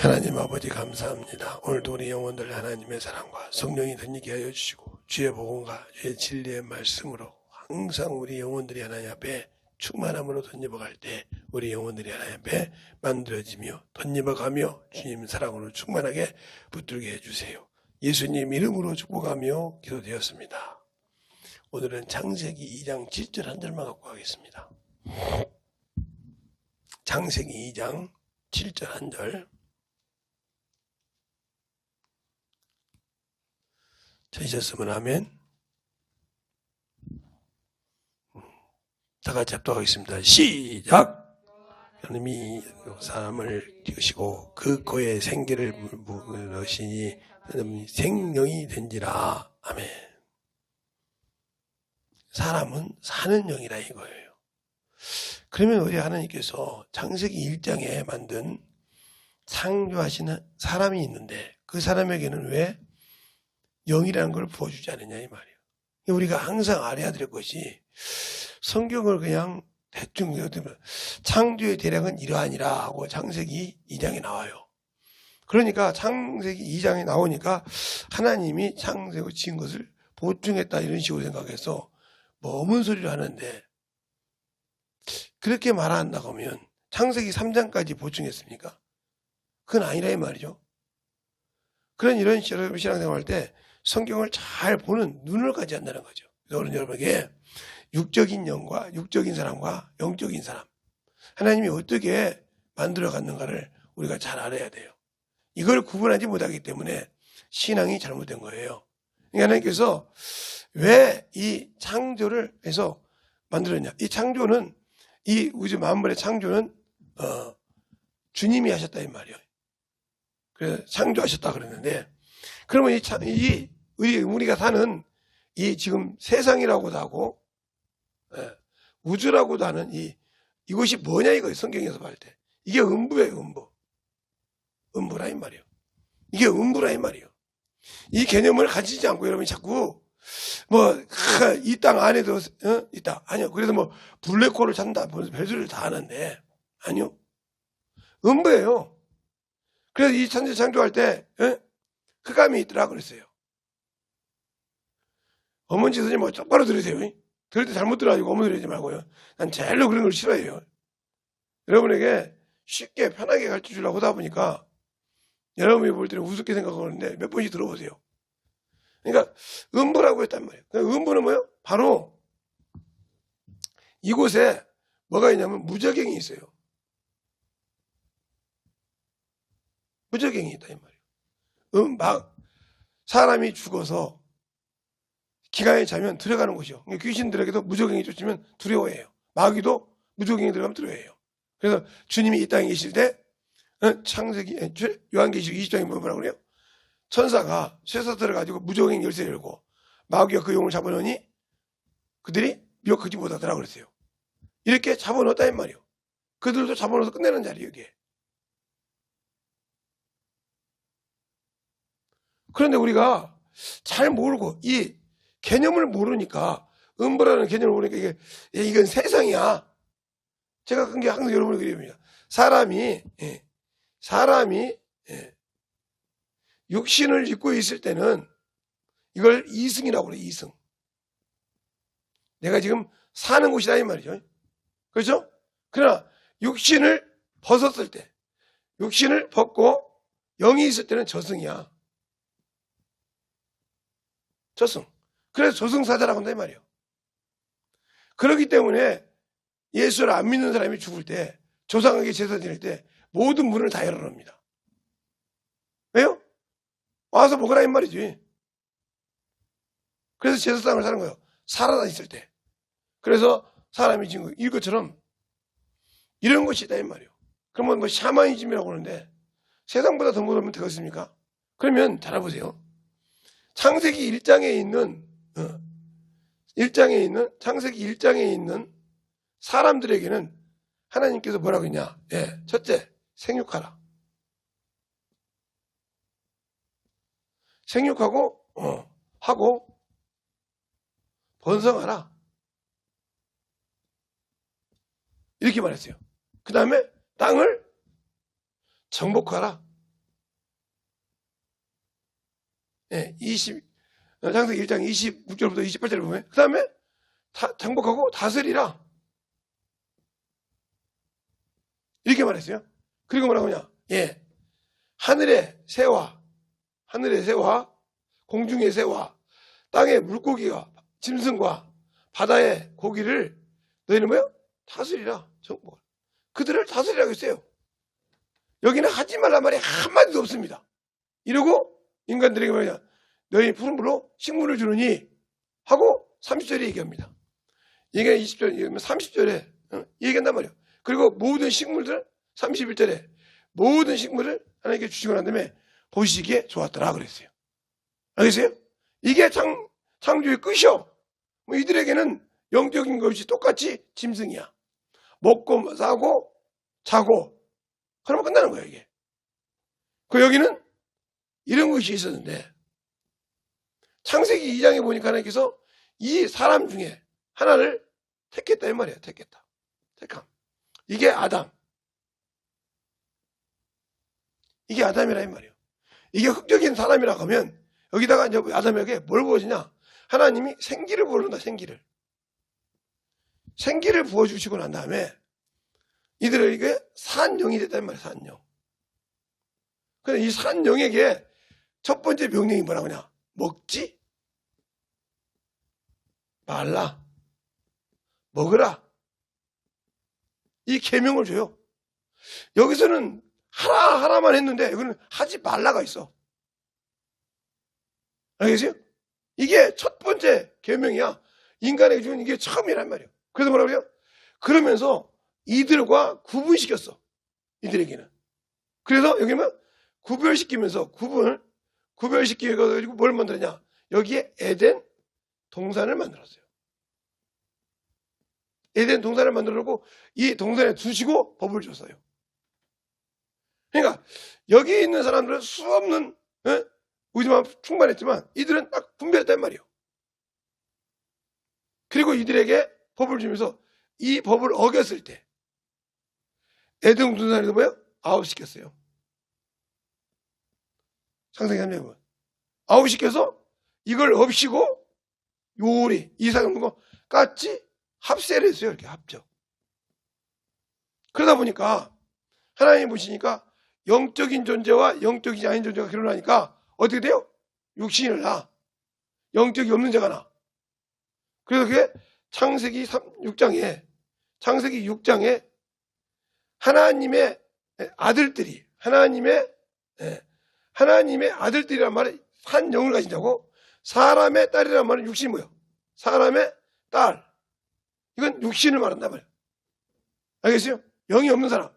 하나님 아버지 감사합니다. 오늘도 우리 영혼들 하나님의 사랑과 성령이 덧입게 하여 주시고 주의 복음과 주의 진리의 말씀으로 항상 우리 영혼들이 하나님 앞에 충만함으로 덧입어갈 때 우리 영혼들이 하나님 앞에 만들어지며 덧입어가며 주님 사랑으로 충만하게 붙들게 해주세요. 예수님 이름으로 축복하며 기도되었습니다. 오늘은 창세기 2장 7절 한 절만 갖고 가겠습니다. 창세기 2장 7절 한 절. 찾으셨으면 아멘. 다 같이 합독하겠습니다. 시작! 하나님이 사람을 지으시고 그 코에 생기를 넣으시니 생명이 된지라. 아멘. 사람은 사는 영이라 이거예요. 그러면 우리 하나님께서 창세기 1장에 만든 창조하시는 사람이 있는데 그 사람에게는 왜 영이라는 걸 부어주지 않느냐 이 말이에요. 우리가 항상 알아야 될 것이 성경을 그냥 대충 창조의 대략은 이러하니라 하고 창세기 2장에 나와요. 그러니까 창세기 2장에 나오니까 하나님이 창세고 지은 것을 보충했다 이런 식으로 생각해서 머문 소리를 하는데 그렇게 말한다고 하면 창세기 3장까지 보충했습니까? 그건 아니라 이 말이죠. 그런 이런 신앙생활 할 때 성경을 잘 보는 눈을 가져야 한다는 거죠. 그래서 여러분에게 육적인 영과 육적인 사람과 영적인 사람 하나님이 어떻게 만들어 갔는가를 우리가 잘 알아야 돼요. 이걸 구분하지 못하기 때문에 신앙이 잘못된 거예요. 그러니까 하나님께서 왜 이 창조를 해서 만들었냐. 이 창조는 이 우주 만물의 창조는 주님이 하셨다 이 말이에요. 그래서 창조하셨다 그랬는데 그러면 우리가 사는 이 지금 세상이라고도 하고 우주라고도 하는 이것이 뭐냐 이거예요. 성경에서 말 때 이게 음부예요. 음부라 이 말이에요. 이게 음부라 이 말이에요. 이 개념을 가지지 않고 여러분이 자꾸 이 땅 안에도 있다. 아니요. 그래서 블랙홀을 찾는다. 별소리를 다 하는데 아니요. 음부예요. 그래서 이 천지 창조할 때 흑암이 있더라 그랬어요. 어머니 선생님 똑바로 들으세요. 들을 때 잘못 들어가지고 어머니 들으지 말고요. 난 제일로 그런 걸 싫어해요. 여러분에게 쉽게 편하게 가르쳐 주려고 하다 보니까 여러분이 볼 때는 우습게 생각하는데 몇 번씩 들어보세요. 그러니까 음부라고 했단 말이에요. 음부는 뭐예요? 바로 이곳에 뭐가 있냐면 무저갱이 있어요. 무저갱이 있다 이 말이에요. 사람이 죽어서 기간에 자면 들어가는 곳이요. 귀신들에게도 무저갱이 쫓으면 두려워해요. 마귀도 무저갱이 들어가면 두려워해요. 그래서 주님이 이 땅에 계실 때 창세기 요한계시록 20장에 뭐라고 그래요? 천사가 쇠사 들어가지고 무저갱이 열쇠를 열고 마귀가 그 영을 잡아넣으니 그들이 미혹하지 못하더라 그랬어요. 이렇게 잡아넣었다 이 말이에요. 그들도 잡아넣어서 끝내는 자리예요 여기에. 그런데 우리가 잘 모르고 이 개념을 모르니까 음부라는 개념을 모르니까 이건 세상이야. 제가 큰 게 항상 여러분을 그립니다. 사람이 육신을 입고 있을 때는 이걸 이승이라고 그래요. 이승. 내가 지금 사는 곳이다 이 말이죠. 그렇죠? 그러나 육신을 벗었을 때 육신을 벗고 영이 있을 때는 저승이야. 저승. 그래서 저승사자라고 한다 이 말이에요. 그렇기 때문에 예수를 안 믿는 사람이 죽을 때 조상에게 제사 지낼 때 모든 문을 다 열어놓습니다. 왜요? 와서 먹으라 이 말이지. 그래서 제사상을 사는 거예요. 살아나 있을 때. 그래서 사람이 지금 이것처럼 이런 것이 있다 이 말이에요. 그러면 샤머니즘이라고 하는데 세상보다 더 못하면 되겠습니까? 그러면 잘 알아보세요. 창세기 1장에 있는 창세기 1장에 있는 사람들에게는 하나님께서 뭐라고 했냐? 첫째, 생육하라. 생육하고 하고 번성하라. 이렇게 말했어요. 그 다음에 땅을 정복하라. 창세기 1장 26절부터 28절을 보면 그 다음에 장복하고 다스리라 이렇게 말했어요. 그리고 뭐라고 하냐? 하늘의 새와 공중의 새와 땅의 물고기가 짐승과 바다의 고기를 너희는 뭐요? 다스리라. 그들을 다스리라고 했어요. 여기는 하지 말란 말이 한마디도 없습니다. 이러고 인간들에게 뭐냐? 너희 푸른 불로 식물을 주느니 하고 30절에 얘기합니다. 이게 20절, 30절에 얘기한단 말이에요. 그리고 모든 식물들 31절에 모든 식물을 하나님께 주시고 난 다음에 보시기에 좋았더라 그랬어요. 알겠어요? 이게 창조의 끝이요. 이들에게는 영적인 것이 똑같이 짐승이야. 먹고 싸고 자고 그러면 끝나는 거예요 이게. 그 여기는 이런 것이 있었는데 창세기 2장에 보니까 하나님께서 이 사람 중에 하나를 택했다 이 말이에요. 택함. 이게 아담. 이게 아담이라 이 말이에요. 이게 흑적인 사람이라고 하면 여기다가 이제 아담에게 뭘 부어주냐? 하나님이 생기를 부어준다. 생기를 부어주시고 난 다음에 이들에게 산영이 됐단 말이에요. 산영. 그래서 이 산영에게 첫 번째 명령이 뭐라고 하냐? 먹지 말라. 먹으라. 이 계명을 줘요. 여기서는 하나만 했는데 여기는 하지 말라가 있어. 알겠어요? 이게 첫 번째 계명이야. 인간에게 준 이게 처음이란 말이에요. 그래서 뭐라고 해요? 그러면서 이들과 구분시켰어. 이들에게는. 그래서 여기 뭐 구별시키면서 구별시키고 뭘 만들었냐? 여기에 에덴 동산을 만들었어요. 에덴 동산을 만들어 놓고 이 동산에 두시고 법을 줬어요. 그러니까 여기 있는 사람들은 수없는 의지만 충만했지만 이들은 딱 분별했단 말이에요. 그리고 이들에게 법을 주면서 이 법을 어겼을 때 에덴 동산에도 뭐예요? 아웃시켰어요. 창세기 3장에 보면 아웃시켜서 이걸 없이고 요리 이삭을 거 같이 합세를 했어요. 이렇게 합적. 그러다 보니까 하나님 보시니까 영적인 존재와 영적이지 아닌 존재가 결혼하니까 어떻게 돼요? 육신을 낳아. 영적이 없는 자가 낳아. 그래서 그게 창세기 6장에 하나님의 아들들이란 말은 한 영을 가진다고. 사람의 딸이란 말은 육신이 뭐예요? 사람의 딸. 이건 육신을 말한단 말이에요. 알겠어요? 영이 없는 사람.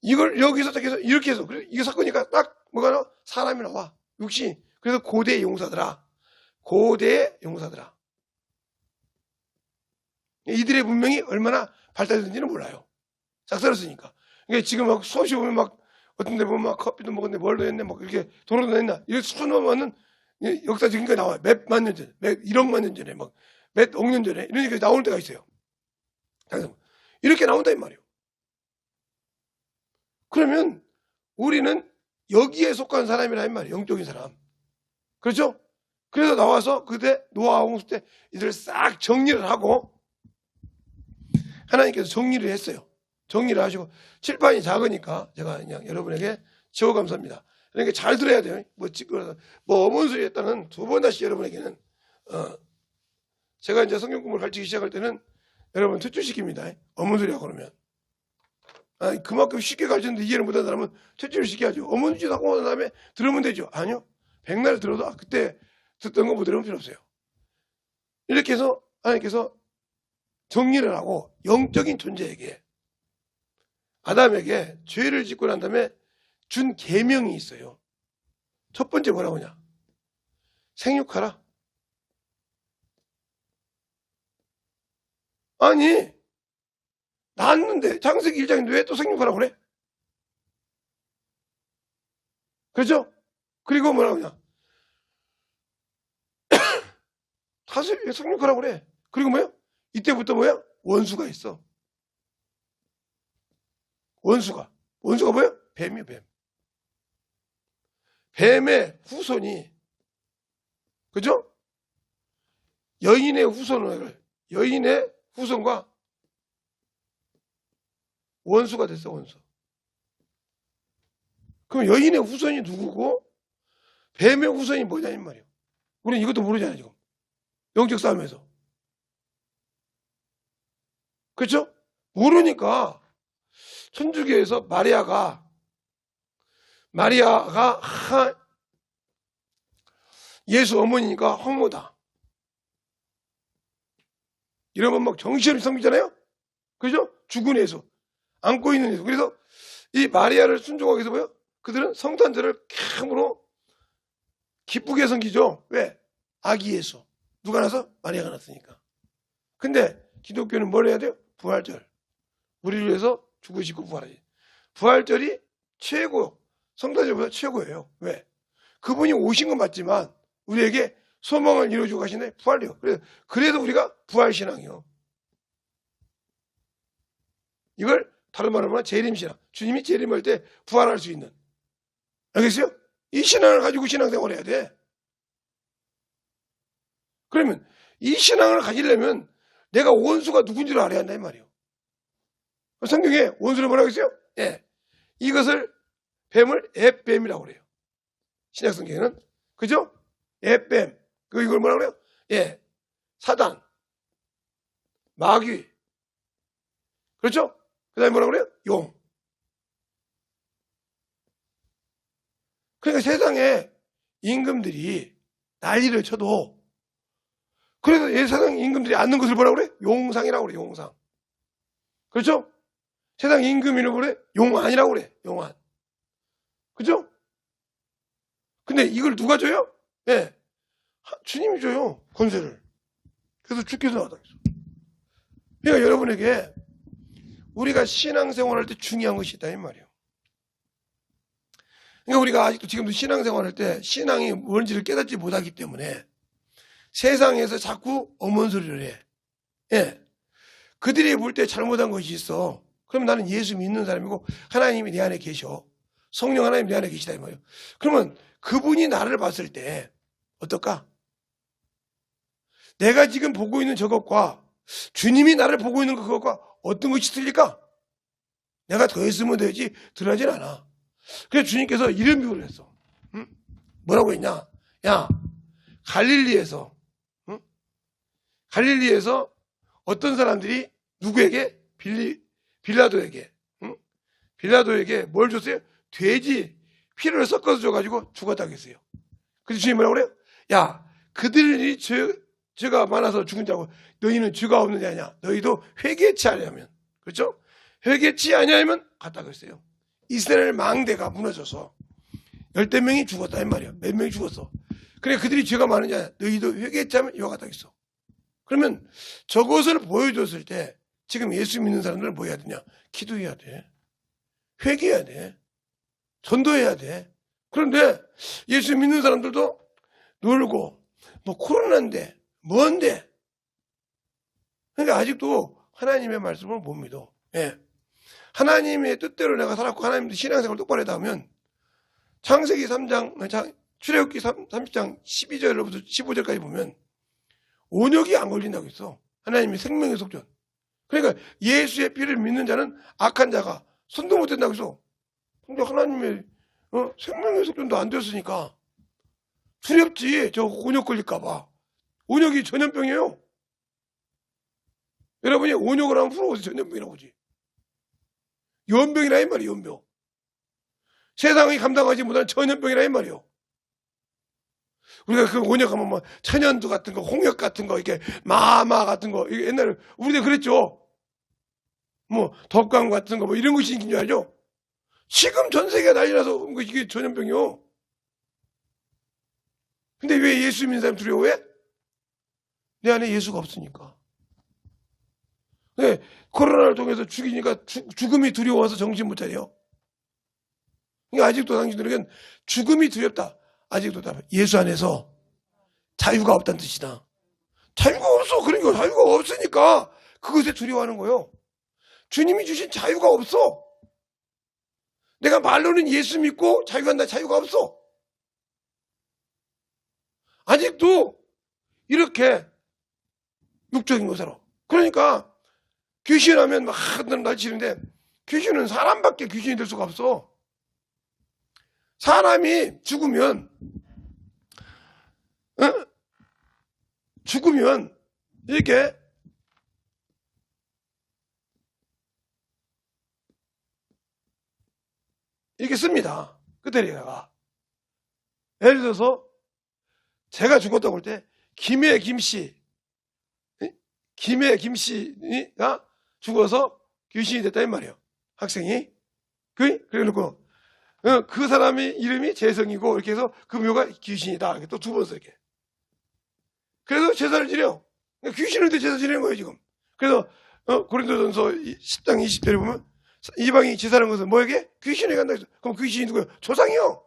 이걸 여기서 딱 해서 이렇게 해서 이거 섞으니까 딱 뭐가 나와? 사람이 나와. 육신. 그래서 고대의 용사들아. 이들의 문명이 얼마나 발달했는지는 몰라요. 짝살았으니까. 그러니까 지금 막 수없이 보면 막 어떤 데 보면 막 커피도 먹었네, 뭘도 했네, 막 이렇게 도로도 했나. 이렇게 수놓으면 역사적인 게 나와요. 몇만 년 전에, 몇 1억만 년 전에, 막 몇 억 년 전에. 이런 게 나올 때가 있어요. 이렇게 나온다, 이 말이에요. 그러면 우리는 여기에 속한 사람이라 이 말이에요. 영적인 사람. 그렇죠? 그래서 나와서 그때 노아 홍수 때 이들을 싹 정리를 하고 하나님께서 정리를 했어요. 정리를 하시고 칠판이 작으니까 제가 그냥 여러분에게 지어 감사합니다. 그러니까 잘 들어야 돼요. 뭐 어문소리 했다는 두 번 다시 여러분에게는 제가 이제 성경 공부를 가르치기 시작할 때는 여러분 퇴출시킵니다. 어문소리하고 그러면 그만큼 쉽게 가르쳤는데 이해를 못하는 사람은 퇴출을 시켜야죠. 어문소리 하고 난 다음에 들으면 되죠. 아니요. 백날 들어도 그때 듣던 거 못 들으면 필요 없어요. 이렇게 해서 하나님께서 정리를 하고 영적인 존재에게 아담에게 죄를 짓고 난 다음에 준 계명이 있어요. 첫 번째 뭐라고 하냐? 생육하라. 아니 낳았는데 창세기 1장인데 왜 또 생육하라고 그래? 그렇죠? 그리고 뭐라고 하냐? 다스려 생육하라고 그래. 그리고 뭐야? 이때부터 뭐야? 원수가 있어. 원수가 뭐야? 뱀이야, 뱀. 뱀의 후손이, 그죠? 여인의 후손과 원수가 됐어, 원수. 그럼 여인의 후손이 누구고 뱀의 후손이 뭐냐 이 말이에요. 우리는 이것도 모르잖아요, 지금. 영적 싸움에서. 그렇죠? 모르니까 천주교에서 마리아가 예수 어머니니까 황모다. 이러면 막 정신없이 섬기잖아요? 그죠? 죽은 예수. 안고 있는 예수. 그래서 이 마리아를 순종하기 위해서 뭐요? 그들은 성탄절을 cam으로 기쁘게 섬기죠. 왜? 아기 예수. 누가 나서? 마리아가 났으니까. 근데 기독교는 뭘 해야 돼요? 부활절. 우리를 위해서 죽으시고 부활하지. 부활절이 최고, 성탄절보다 최고예요. 왜? 그분이 오신 건 맞지만 우리에게 소망을 이루어주고 가시네. 부활이요. 그래서 우리가 부활신앙이요. 이걸 다른 말로 하면 재림신앙. 주님이 재림할 때 부활할 수 있는. 알겠어요? 이 신앙을 가지고 신앙생활을 해야 돼. 그러면 이 신앙을 가지려면 내가 원수가 누군지를 알아야 한다 이 말이에요. 성경에 원수를 뭐라고 했어요? 예. 이것을 뱀을 앱뱀이라고 그래요. 신약 성경에는. 그죠? 앱뱀. 이걸 뭐라고 그래요? 예. 사단. 마귀. 그렇죠? 그 다음에 뭐라고 그래요? 용. 그러니까 세상에 임금들이 난리를 쳐도 그래서 세상 임금들이 앉는 것을 뭐라고 그래? 용상이라고 그래, 용상. 그렇죠? 세상 임금이라고 그래? 용안이라고 그래, 용안. 그죠? 근데 이걸 누가 줘요? 예. 주님이 줘요, 권세를. 그래서 주께서 나왔다. 그러니까 여러분에게 우리가 신앙생활할 때 중요한 것이 있다, 이 말이에요. 그러니까 우리가 아직도 지금도 신앙생활할 때 신앙이 뭔지를 깨닫지 못하기 때문에 세상에서 자꾸 어먼소리를 해. 예. 그들이 볼 때 잘못한 것이 있어. 그러면 나는 예수 믿는 사람이고 하나님이 내 안에 계셔. 성령 하나님 내 안에 계시다 이 말이에요. 그러면 그분이 나를 봤을 때 어떨까? 내가 지금 보고 있는 저것과 주님이 나를 보고 있는 그것과 어떤 것이 틀릴까? 내가 더했으면 되지 덜하진 않아. 그래서 주님께서 이런 비유를 했어. 응? 뭐라고 했냐? 야, 갈릴리에서 어떤 사람들이 누구에게? 빌라도에게. 응? 빌라도에게 뭘 줬어요? 돼지 피를 섞어서 줘가지고 죽었다고 했어요. 그래서 주님이 뭐라고 그래요? 야, 그들이 죄가 많아서 죽은 자고 너희는 죄가 없는 자냐? 너희도 회개치 아니하면. 그렇죠? 회개치 아니하면 갔다고 했어요. 이스라엘 망대가 무너져서 10명이 죽었다 이 말이야. 몇 명이 죽었어. 그래 그들이 죄가 많으냐? 너희도 회개치 않으면 이와 같다고 했어. 그러면 저것을 보여줬을 때 지금 예수 믿는 사람들은 뭐 해야 되냐? 기도해야 돼. 회개해야 돼. 전도해야 돼. 그런데 예수 믿는 사람들도 놀고 뭐 코로나인데 뭔데? 그러니까 아직도 하나님의 말씀을 못 믿어. 예. 하나님의 뜻대로 내가 살았고 하나님도 신앙생활 똑바로 했다 하면 창세기 3장, 출애굽기 30장 12절부터 15절까지 보면 온역이 안 걸린다고 했어. 하나님의 생명의 속전. 그러니까 예수의 피를 믿는 자는 악한 자가 손도 못 댄다고 했어. 근데 하나님의 생명의 속전도 안 되었으니까 두렵지. 저 온역 걸릴까봐. 온역이 전염병이에요. 여러분이 온역을 하면 풀어보세요. 전염병이라고 하지. 연병이라 이 말이에요. 연병. 세상이 감당하지 못하는 전염병이라 이 말이에요. 우리가 그 온역하면 뭐 천연두 같은 거, 홍역 같은 거, 이렇게 마마 같은 거, 이게 옛날에 우리도 그랬죠. 뭐 덕강 같은 거, 뭐 이런 것이 생긴 줄 알죠? 지금 전 세계가 난리나서 이게 전염병이요. 근데 왜 예수 믿는 사람 두려워해? 내 안에 예수가 없으니까. 네, 코로나를 통해서 죽이니까 죽음이 두려워서 정신 못 차려. 그러니까 아직도 당신들에겐 죽음이 두렵다. 아직도 예수 안에서 자유가 없다는 뜻이다. 자유가 없어. 그러니까 자유가 없으니까 그것에 두려워하는 거예요. 주님이 주신 자유가 없어. 내가 말로는 예수 믿고 자유한다. 자유가 없어. 아직도 이렇게 육적인 것으로. 그러니까 귀신하면 막 날치는데 귀신은 사람밖에 귀신이 될 수가 없어. 사람이 죽으면 이렇게 씁니다. 끝에다가 예를 들어서 제가 죽었다고 할 때 김해 김씨가 죽어서 귀신이 됐다 이 말이에요. 학생이 그래놓고 그 사람이 이름이 재성이고 이렇게 해서 그 묘가 귀신이다. 또 두 번 써 이렇게. 그래서 제사를 지려. 귀신을 때 제사 지내는 거예요 지금. 그래서 고린도전서 10장 20절에 보면 이방이 제사하는 것은 뭐에게? 귀신에게 간다 했어. 그럼 귀신이 누구예요? 조상이요.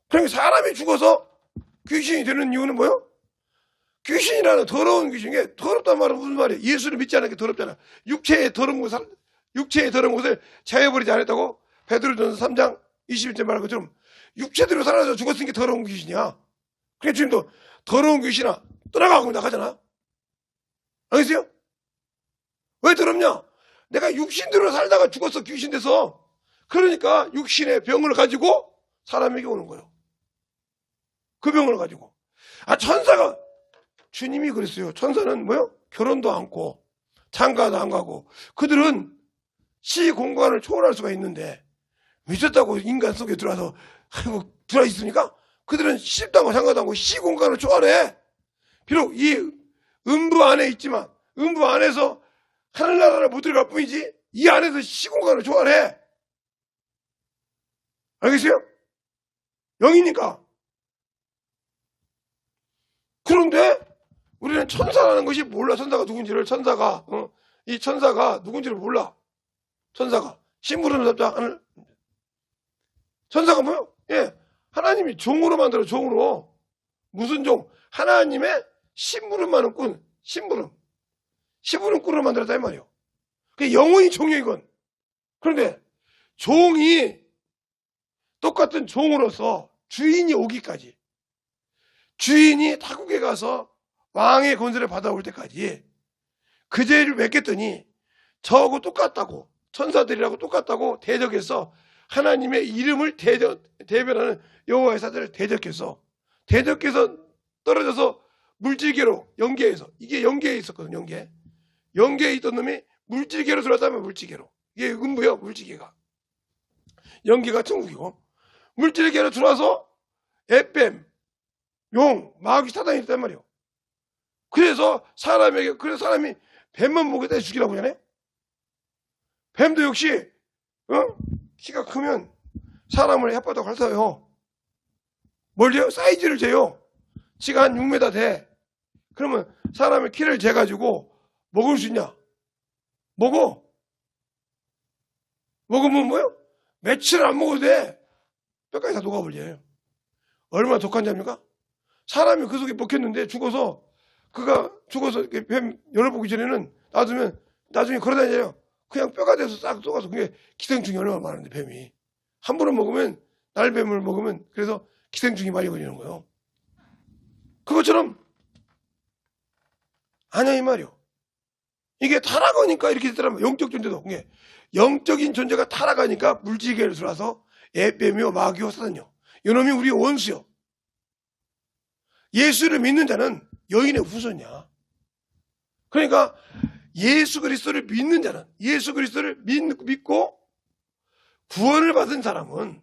그러니까 사람이 죽어서 귀신이 되는 이유는 뭐예요? 귀신이라는 더러운 귀신이 더럽단 말은 무슨 말이에요? 예수를 믿지 않은 게 더럽잖아. 육체의 더러운 것을 제어버리지 않았다고 베드로전서 3장 21절 말한 것처럼 육체대로 살아서 죽었으니까 더러운 귀신이야. 그러니까 지금도 더러운 귀신아 떠나가고 나가잖아. 알겠어요? 왜 더럽냐? 내가 육신대로 살다가 죽었어. 귀신 돼서. 그러니까 육신의 병을 가지고 사람에게 오는 거예요. 그 병을 가지고. 천사가 주님이 그랬어요. 천사는 뭐요? 결혼도 않고 장가도 안 가고 그들은 시공간을 초월할 수가 있는데 미쳤다고 인간 속에 들어와서 들어와 있습니까? 그들은 시집도 않고 장가도 않고 시공간을 초월해. 비록 이 음부 안에 있지만 음부 안에서 하늘나라를 못 들어갈 뿐이지 이 안에서 시공간을 초월해. 알겠어요? 영이니까. 그런데 우리는 천사라는 것이 몰라. 천사가 누군지를. 이 천사가 누군지를 몰라. 천사가 심부름 잡자 하늘. 천사가 뭐요? 하나님이 종으로 만들어. 종으로. 무슨 종? 하나님의 심부름하는 꾼. 심부름꾼으로 만들었다 이 말이에요. 그게 영원히 종이에요 이건. 그런데 종이 똑같은 종으로서 주인이 오기까지, 주인이 타국에 가서 왕의 권세를 받아올 때까지 그 죄를 맺겠더니 저하고 똑같다고, 천사들이라고 똑같다고 대적해서 하나님의 이름을 대변하는 여호와의 사자를 대적해서 떨어져서 물질계로, 연계에서, 이게 연계에 있었거든요. 연계에 있던 놈이 물질계로 들어왔다면 물질계로. 이게 음부요, 물질계가. 연계가 천국이고, 물질계로 들어와서 에뱀, 용, 마귀 사단이 있단 말이에요. 그래서 사람이 뱀만 보게 돼 죽이라고 하잖아요. 뱀도 역시, 키가 크면 사람을 혓바닥 핥아요. 뭘 재요? 사이즈를 재요. 키가 한 6m 돼. 그러면 사람의 키를 재가지고 먹을 수 있냐? 먹으면 뭐요? 며칠 안 먹어도 돼. 뼈까지 다 녹아버려요. 얼마나 독한지 압니까? 사람이 그 속에 먹혔는데 죽어서 뱀 열어보기 전에는 놔두면 나중에 걸어다녀요. 그냥 뼈가 돼서 싹 녹아서. 그게 기생충이 얼마나 많은데 뱀이. 함부로 먹으면, 날뱀을 먹으면 그래서 기생충이 많이 걸리는 거예요. 그것처럼 아니야 이 말이요. 이게 타락하니까 이렇게 됐더라면 영적 존재도 영적인 존재가 타락하니까 물질계를 들어와서 에뱀이요 마귀요 사단요. 이놈이 우리의 원수요. 예수를 믿는 자는 여인의 후손이야. 그러니까 예수 그리스도를 믿는 자는, 예수 그리스도를 믿고 구원을 받은 사람은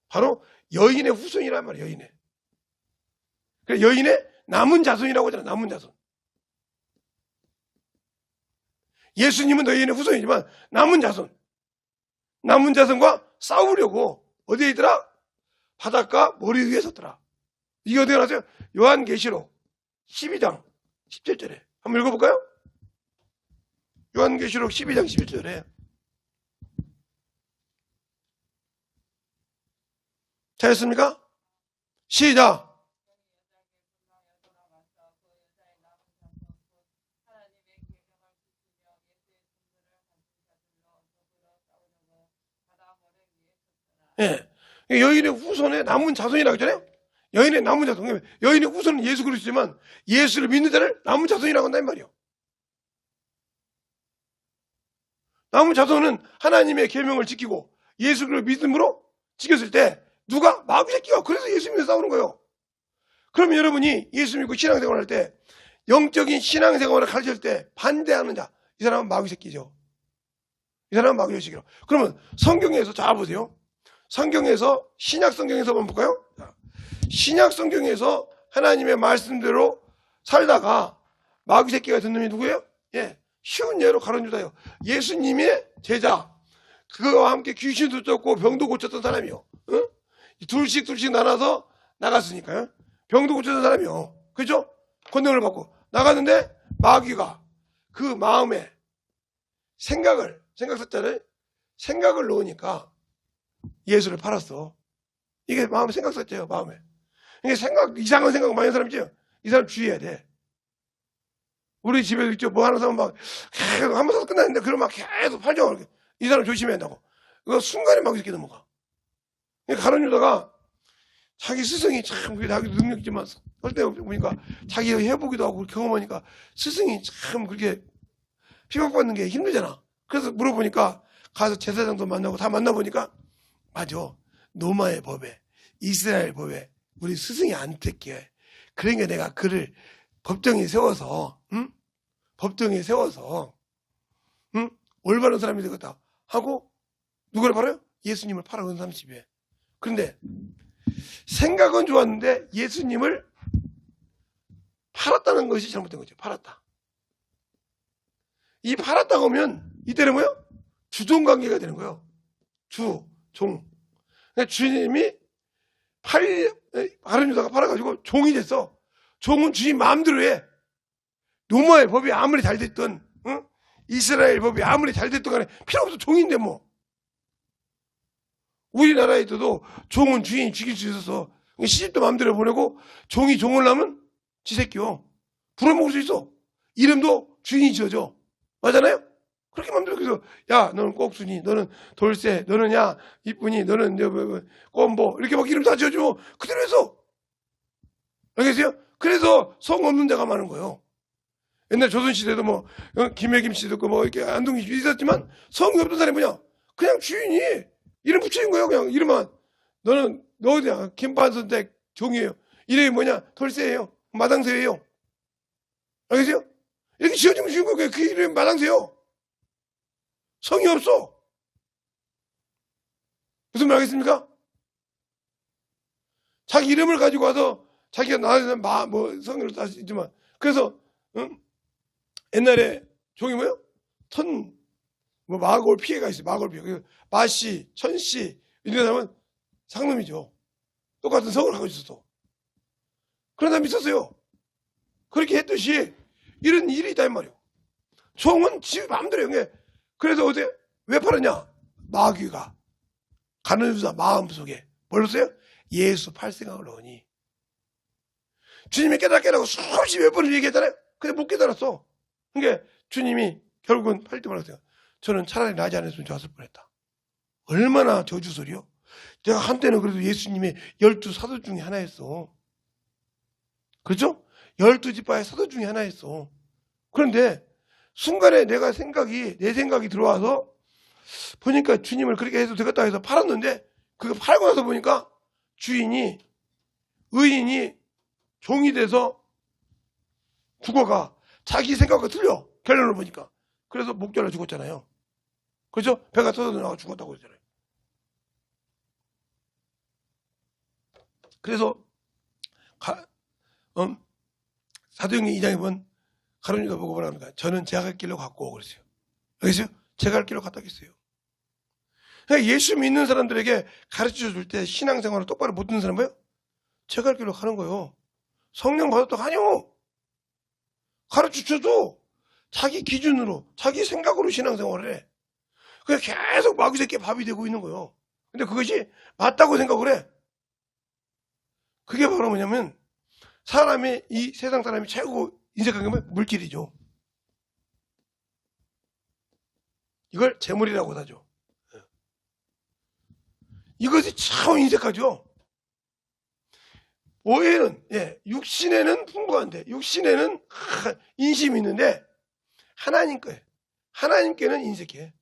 바로 여인의 후손이란 말이에요. 여인의. 그래서 여인의 남은 자손이라고 하잖아. 남은 자손. 예수님은 여인의 후손이지만 남은 자손과 싸우려고 어디에 있더라? 바닷가 머리 위에 섰더라. 이게 어디에 나왔어요? 요한계시록 12장 17절에 한번 읽어볼까요? 요한계시록 12장 11절에 찾았습니까? 시작. 여인의 후손의 남은 자손이라고 했잖아요. 여인의 남은 자손. 여인의 후손은 예수 그리스도지만 예수를 믿는 자를 남은 자손이라고 한단 말이에요. 남은 자손은 하나님의 계명을 지키고 예수를 믿음으로 지켰을 때 누가? 마귀 새끼가. 그래서 예수 믿어 싸우는 거예요. 그러면 여러분이 예수 믿고 신앙생활할 때 영적인 신앙생활을 가르칠 때 반대하는 자, 이 사람은 마귀 새끼죠. 이 사람은 마귀 새끼로. 그러면 성경에서 자 보세요. 성경에서 신약 성경에서 한번 볼까요? 신약 성경에서 하나님의 말씀대로 살다가 마귀 새끼가 된 놈이 누구예요? 예, 쉬운 예로 가론 유다예요. 예수님의 제자, 그거와 함께 귀신도 쫓고 병도 고쳤던 사람이요. 응? 둘씩 나눠서 나갔으니까요. 병도 고쳤던 사람이요. 그죠? 권능을 받고 나갔는데 마귀가 그 마음에 생각 숫자를 생각을 놓으니까 예수를 팔았어. 이게 마음에 생각 숫자예요. 마음에. 이게 이상한 생각 많이 하는 사람이죠. 이 사람 주의해야 돼. 우리 집에도 있죠. 뭐 하는 사람 막 계속 한 번 사서 끝났는데 그럼 막 계속 팔죠. 이 사람 조심해야 한다고. 그거 순간에 막 이렇게 넘어가. 가룟 유다가 자기 스승이 참 자기 능력 있지만 할 때 보니까 자기가 해보기도 하고 경험하니까 스승이 참 그렇게 핍박받는 게 힘들잖아. 그래서 물어보니까 가서 제사장도 만나고 다 만나보니까 맞아. 노마의 법에 이스라엘 법에 우리 스승이 안 택해. 그러니까 내가 그를 법정에 세워서 법정에 세워서 올바른 사람이 되겠다 하고 누구를 팔아요? 예수님을 팔아 은 30에. 그런데 생각은 좋았는데 예수님을 팔았다는 것이 잘못된 거죠. 팔았다. 이 팔았다고 하면 이때는 뭐예요? 주종관계가 되는 거예요. 주, 종. 그러니까 주님이 가룟 유다가 팔아가지고 종이 됐어. 종은 주님 마음대로 해. 로마의 법이 아무리 잘 됐든 이스라엘 법이 아무리 잘 됐든 간에 필요 없어. 종인데 뭐. 우리나라에도 종은 주인이 죽일 수 있어서 시집도 마음대로 보내고 종이 종을 낳으면 지 새끼요. 부려먹을 수 있어. 이름도 주인이 지어줘. 맞잖아요? 그렇게 마음대로. 그래서 야 너는 꼭순이, 너는 돌쇠, 너는 야 이쁜이, 너는 꼼보 이렇게 막 이름 다 지어주고 그대로 해서. 알겠어요? 그래서 성 없는 데가 많은 거예요. 옛날 조선시대도 뭐 김해김 씨도 있고 뭐 이렇게 안동이 있었지만 성이 없던 사람이 뭐냐? 그냥 주인이 이름 붙이는 거예요. 그냥 이름만. 너는 너 어디야? 김판선댁 종이에요. 이름이 뭐냐? 돌쇠예요. 마당새예요. 알겠어요? 이렇게 지어주면 주는 거예요. 그 이름이 마당새요. 성이 없어. 무슨 말 하겠습니까? 자기 이름을 가지고 와서 자기가 나한테는 성을 따지지만 그래서 옛날에 종이 뭐요? 마골 피해가 있어요. 마골 피해. 마씨, 천씨 이런 사람은 상놈이죠. 똑같은 성을 하고 있었어. 그런 사람이 있었어요. 그렇게 했듯이 이런 일이 있다 이 말이에요. 종은 지 마음대로 한 게. 그래서 어제 왜 팔았냐? 마귀가 가는 유다 마음속에 뭘 했어요? 예수 팔 생각을 넣으니 주님이 깨닫게라고 수없이 몇 번을 얘기했잖아요. 근데 못 깨달았어. 그러니까 주님이 결국은 팔 때 말했어요. 저는 차라리 나지 않았으면 좋았을 뻔했다. 얼마나 저주소리요? 제가 한때는 그래도 예수님의 12사도 중에 하나였어. 그렇죠? 12지파의 사도 중에 하나였어. 그런데 순간에 내 생각이 들어와서 보니까 주님을 그렇게 해도 되겠다 해서 팔았는데 그거 팔고 나서 보니까 의인이 종이 돼서 죽어가. 자기 생각과 틀려. 결론을 보니까. 그래서 목절로 죽었잖아요. 그렇죠? 배가 터져 나가 죽었다고 그러잖아요. 그래서 사도행전 2장에 보면 가룟 유다 보고 뭐라 합니까? 저는 제가 갈 길로 갔고 오고 그랬어요. 알겠어요? 제가 갈 길로 갔다 오겠어요. 그러니까 예수 믿는 사람들에게 가르쳐 줄 때 신앙생활을 똑바로 못 듣는 사람은 뭐예요? 제가 갈 길로 가는 거예요. 성령 받았다고 하뇨. 가르쳐 줘도 자기 기준으로 자기 생각으로 신앙생활을 해. 그게 계속 마귀 새끼 밥이 되고 있는 거예요. 근데 그것이 맞다고 생각을 해. 그게 바로 뭐냐면 이 세상 사람이 최고 인색한 게 뭐예요? 물질이죠. 이걸 재물이라고 하죠. 이것이 참 인색하죠. 오해는, 육신에는 풍부한데, 육신에는 인심이 있는데, 하나님 거예요. 하나님께는 인색해.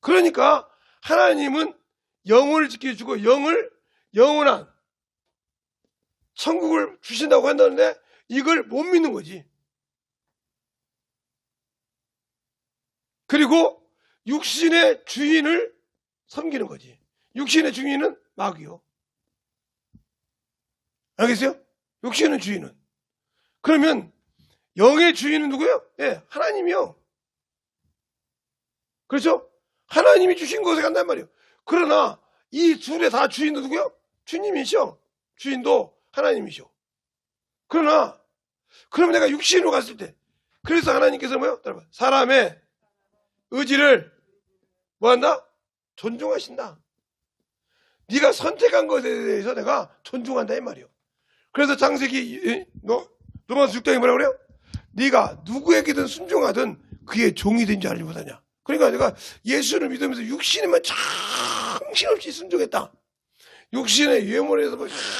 그러니까 하나님은 영혼을 지켜주고 영원한 천국을 주신다고 한다는데 이걸 못 믿는 거지. 그리고 육신의 주인을 섬기는 거지. 육신의 주인은 마귀요. 알겠어요? 육신의 주인은. 그러면 영의 주인은 누구예요? 하나님이요. 그렇죠? 하나님이 주신 것에 간단 말이에요. 그러나 이 둘의 다 주인도 누구요? 주님이셔. 주인도 하나님이셔. 그러나 그러면 내가 육신으로 갔을 때, 그래서 하나님께서 뭐요? 사람의 의지를 뭐한다? 존중하신다. 네가 선택한 것에 대해서 내가 존중한다 이 말이에요. 그래서 창세기 로마서 6장에 뭐라고 그래요? 네가 누구에게든 순종하든 그의 종이 된 줄 알지 못하냐. 그러니까 내가 예수를 믿으면서 육신에만 정신없이 순종했다. 육신의 외모에 대해서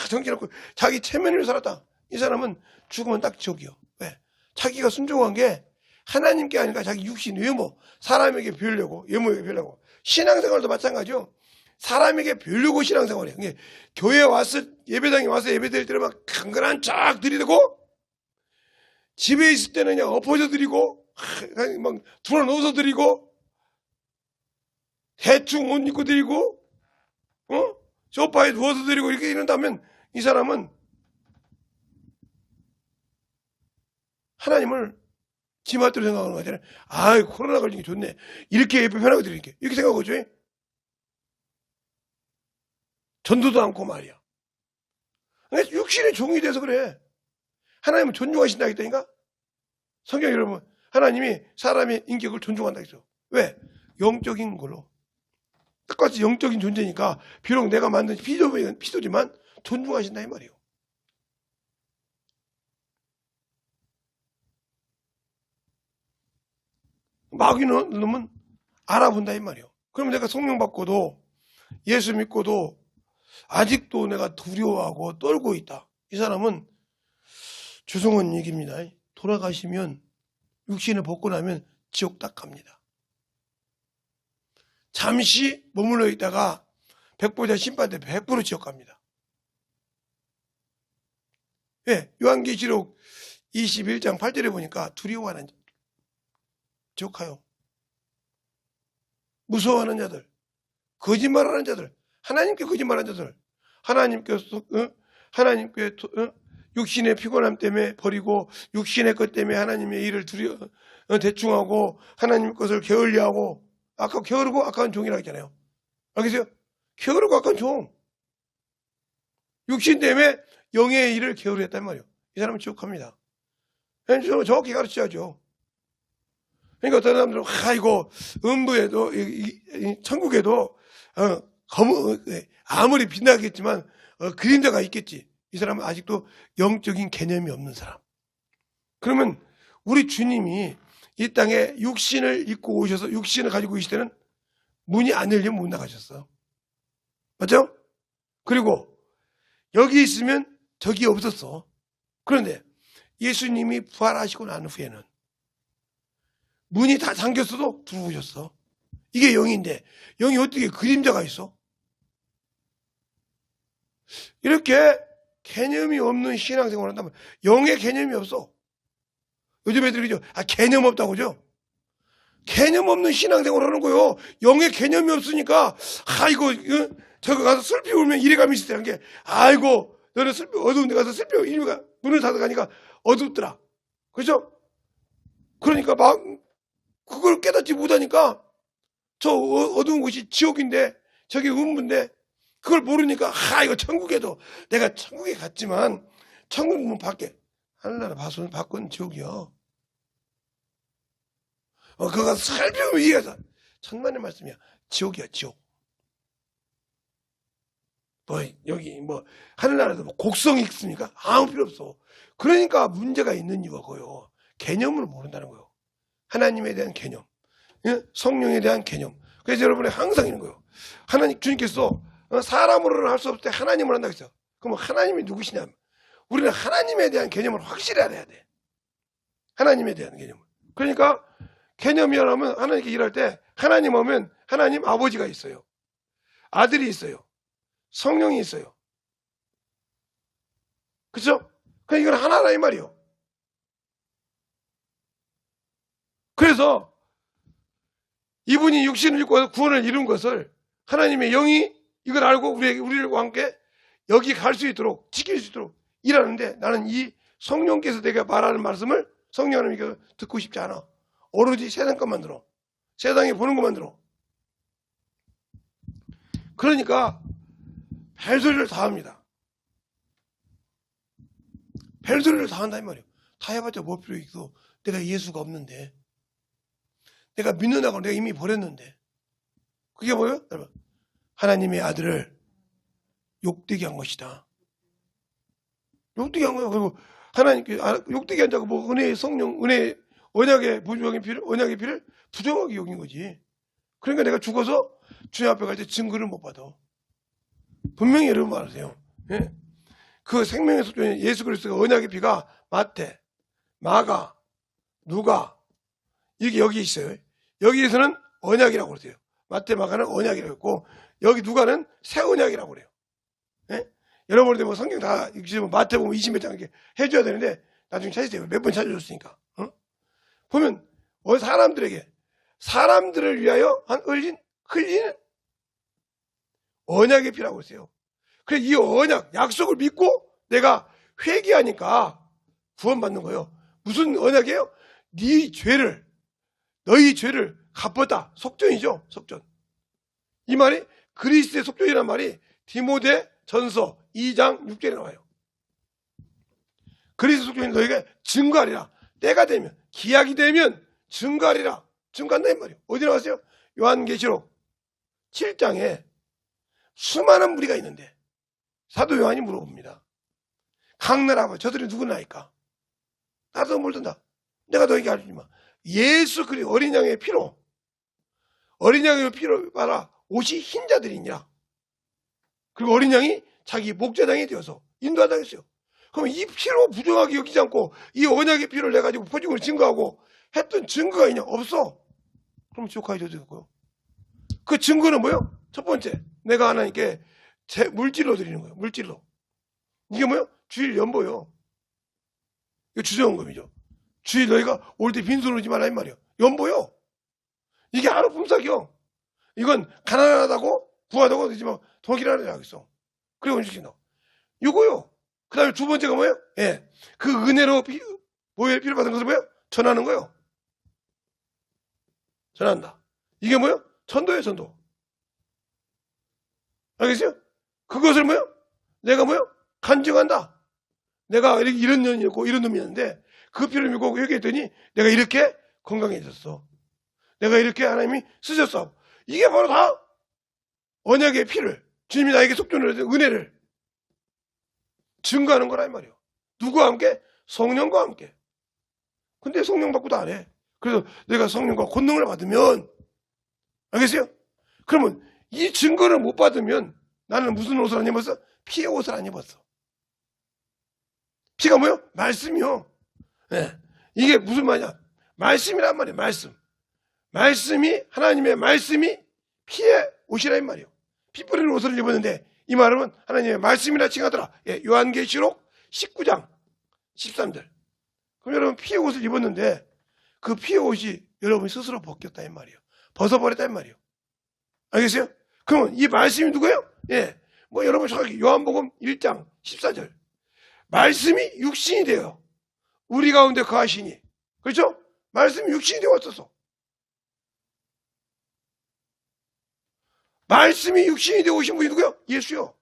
정신없고 자기 체면을 살았다. 이 사람은 죽으면 딱 지옥이요. 왜? 자기가 순종한 게 하나님께 아니라 자기 육신 외모, 사람에게 배우려고, 외모에게 배우려고. 신앙생활도 마찬가지요. 사람에게 배우려고 신앙생활이에요. 교회에 와서, 예배당에 와서 예배드릴 때는 막 강건한 쫙 들이대고, 집에 있을 때는 그냥 엎어져 드리고, 막 들어 넣어서 드리고, 대충 옷 입고 드리고, 소파에 누워서 드리고 이렇게 이런다면 이 사람은 하나님을 지맛대로 생각하는 거 같잖아요. 아, 코로나 걸린 게 좋네. 이렇게 예배 편하게 드리니까. 이렇게 생각하죠. 전도도 않고 말이야. 그러니까 육신의 종이 돼서 그래. 하나님은 존중하신다 했다니까? 성경 여러분, 하나님이 사람의 인격을 존중한다 했어. 왜? 영적인 걸로. 똑같이 영적인 존재니까 비록 내가 만든 피조지만 존중하신다 이 말이에요. 마귀는 놈은 알아본다 이 말이에요. 그럼 내가 성령 받고도 예수 믿고도 아직도 내가 두려워하고 떨고 있다. 이 사람은 주성원 얘기입니다. 돌아가시면 육신을 벗고 나면 지옥 딱 갑니다. 잠시 머물러 있다가 백보자 심판 때 100% 지옥 갑니다. 요한계시록 21장 8절에 보니까 두려워하는 자들, 지옥 가요. 무서워하는 자들, 거짓말하는 자들, 하나님께 거짓말하는 자들, 하나님께 육신의 피곤함 때문에 버리고 육신의 것 때문에 하나님의 일을 대충하고 하나님 것을 게을리하고 아까 게으르고 아까운 종이라고 했잖아요. 알겠어요? 게으르고 아까운 종. 육신 때문에 영의 일을 게으르 했단 말이에요. 이 사람은 지옥합니다. 정확히 가르쳐야죠. 그러니까 어떤 사람들은 이거 음부에도 천국에도 아무리 빛나겠지만 그림자가 있겠지. 이 사람은 아직도 영적인 개념이 없는 사람. 그러면 우리 주님이 이 땅에 육신을 입고 오셔서 육신을 가지고 계실 때는 문이 안 열리면 못 나가셨어. 맞죠? 그리고 여기 있으면 저기 없었어. 그런데 예수님이 부활하시고 난 후에는 문이 다 잠겼어도 들어오셨어. 이게 영인데 영이 어떻게 그림자가 있어? 이렇게 개념이 없는 신앙생활을 한다면 영의 개념이 없어. 요즘 애들이 그죠? 개념 없다고 그죠? 개념 없는 신앙생활을 하는 거요. 영의 개념이 없으니까 이거 저거 가서 슬피 울면 이래감이 있을 때는 게 아이고 너는 슬피 어두운 데 가서 슬피 일가 문을 닫아 가니까 어둡더라. 그죠? 그러니까 막 그걸 깨닫지 못하니까 저 어두운 곳이 지옥인데 저기 음부인데 그걸 모르니까 이거 천국에도 내가 천국에 갔지만 천국 문 밖에 하늘나라 밖은 지옥이요. 그거 가서 살펴보면 이해가서 천만의 말씀이야. 지옥이야 지옥. 여기 하늘나라에도 곡성이 있습니까? 아무 필요 없어. 그러니까 문제가 있는 이유가 그거요. 개념을 모른다는 거예요. 하나님에 대한 개념, 성령에 대한 개념. 그래서 여러분이 항상 있는 거예요. 주님께서 사람으로는 할 수 없을 때 하나님으로 한다고 했어. 그럼 하나님이 누구시냐? 우리는 하나님에 대한 개념을 확실히 알아야 돼. 하나님에 대한 개념을. 그러니까 개념이 하나면 하나님께 일할 때 하나님 오면 하나님 아버지가 있어요. 아들이 있어요. 성령이 있어요. 그렇죠? 그러니까 이건 하나라 이 말이요. 그래서 이분이 육신을 입고 구원을 이룬 것을 하나님의 영이 이걸 알고 우리를 함께 여기 갈 수 있도록 지킬 수 있도록 일하는데 나는 이 성령께서 내가 말하는 말씀을 성령 하나님께 듣고 싶지 않아. 오로지 세상 것만 들어. 세상에 보는 것만 들어. 그러니까 벨소리를 다 합니다. 벨소리를 다 한다 이 말이에요. 다 해봤자 뭐 필요 있어. 내가 예수가 없는데. 내가 믿는다고 내가 이미 버렸는데. 그게 뭐예요? 여러분, 하나님의 아들을 욕되게 한 것이다. 욕되게 한 거예요. 그리고 하나님께 욕되게 한다고 뭐 은혜의 성령, 은혜 언약의 언약의 피를 부정하게 여긴 거지. 그러니까 내가 죽어서 주님 앞에 갈 때 증거를 못 받아. 분명히 여러분 말하세요. 예? 그 생명의 속전인 예수 그리스도가 언약의 피가 마태, 마가, 누가 이게 여기 있어요. 여기에서는 언약이라고 그러세요. 마태, 마가는 언약이라고 했고 여기 누가는 새 언약이라고 그래요. 예? 여러분들 뭐 성경 다 지금 마태 보면 20몇 장 이렇게 해줘야 되는데 나중에 찾으세요. 몇 번 찾아줬으니까. 보면 사람들을 위하여 흘린 언약의 피라고 했어요. 그래서 이 언약, 약속을 믿고 내가 회개하니까 구원받는 거예요. 무슨 언약이에요? 너희 죄를 갚았다. 속전이죠. 속전. 이 말이 그리스도의 속전이라는 말이 디모데 전서 2장 6절에 나와요. 그리스도 속전이 너희가 증거하리라. 때가 되면, 기약이 되면 증거하리라. 증거한다 이 말이에요. 어디 나왔어요? 요한계시록 7장에 수많은 무리가 있는데 사도 요한이 물어봅니다. 각 나라 저들이 누구나이까? 나도 물든다. 내가 너에게 알려주마. 예수 그리스도 어린 양의 피로 봐라 옷이 흰 자들이니라. 그리고 어린 양이 자기 목자장이 되어서 인도하다 했어요. 그럼 이 피로 부정하게 여기지 않고 이 언약의 피를 내가지고 포징으로 증거하고 했던 증거가 있냐? 없어. 그럼 지옥 가야 되고요. 그 증거는 뭐예요? 첫 번째, 내가 하나님께 물질로 드리는 거예요. 물질로. 이게 뭐예요? 주일 연보요. 이거 주정금이죠. 주일 너희가 올 때 빈손으로 오지 말라 이 말이에요. 연보요. 이게 하루 품삯이요. 이건 가난하다고 구하다고 그러지만 독일하느라 하겠어. 그리고 음식이나 이거요. 그 다음에 두 번째가 뭐예요? 예. 그 은혜로 보혈 피를 받은 것을 뭐예요? 전하는 거예요. 전한다. 이게 뭐예요? 전도예요, 전도. 알겠어요? 그것을 뭐예요? 내가 뭐예요? 간증한다. 내가 이런 년이었고 이런 놈이었는데 그 피를 믿고 회개했더니 내가 이렇게 건강해졌어. 내가 이렇게 하나님이 쓰셨어. 이게 바로 다 언약의 피를 주님이 나에게 속전을 해서 은혜를 증거하는 거라 이 말이에요. 누구와 함께? 성령과 함께. 근데 성령 받고도 안 해. 그래서 내가 성령과 권능을 받으면 알겠어요? 그러면 이 증거를 못 받으면 나는 무슨 옷을 안 입었어? 피의 옷을 안 입었어. 피가 뭐요? 말씀이요. 네. 이게 무슨 말이냐? 말씀이란 말이에요. 말씀이 하나님의 말씀이 피의 옷이라 이 말이에요. 피 뿌리는 옷을 입었는데 이 말은 하나님의 말씀이라 칭하더라. 예, 요한계시록 19장 13절. 그럼 여러분 피의 옷을 입었는데 그 피의 옷이 여러분이 스스로 벗겼다 이 말이에요. 벗어버렸다 이 말이에요. 알겠어요? 그러면 이 말씀이 누구예요? 예, 뭐 여러분 정확히 요한복음 1장 14절. 말씀이 육신이 되어 우리 가운데 거하시니. 그렇죠? 말씀이 육신이 되어 왔었어. 말씀이 육신이 되어 오신 분이 누구예요? 예수요.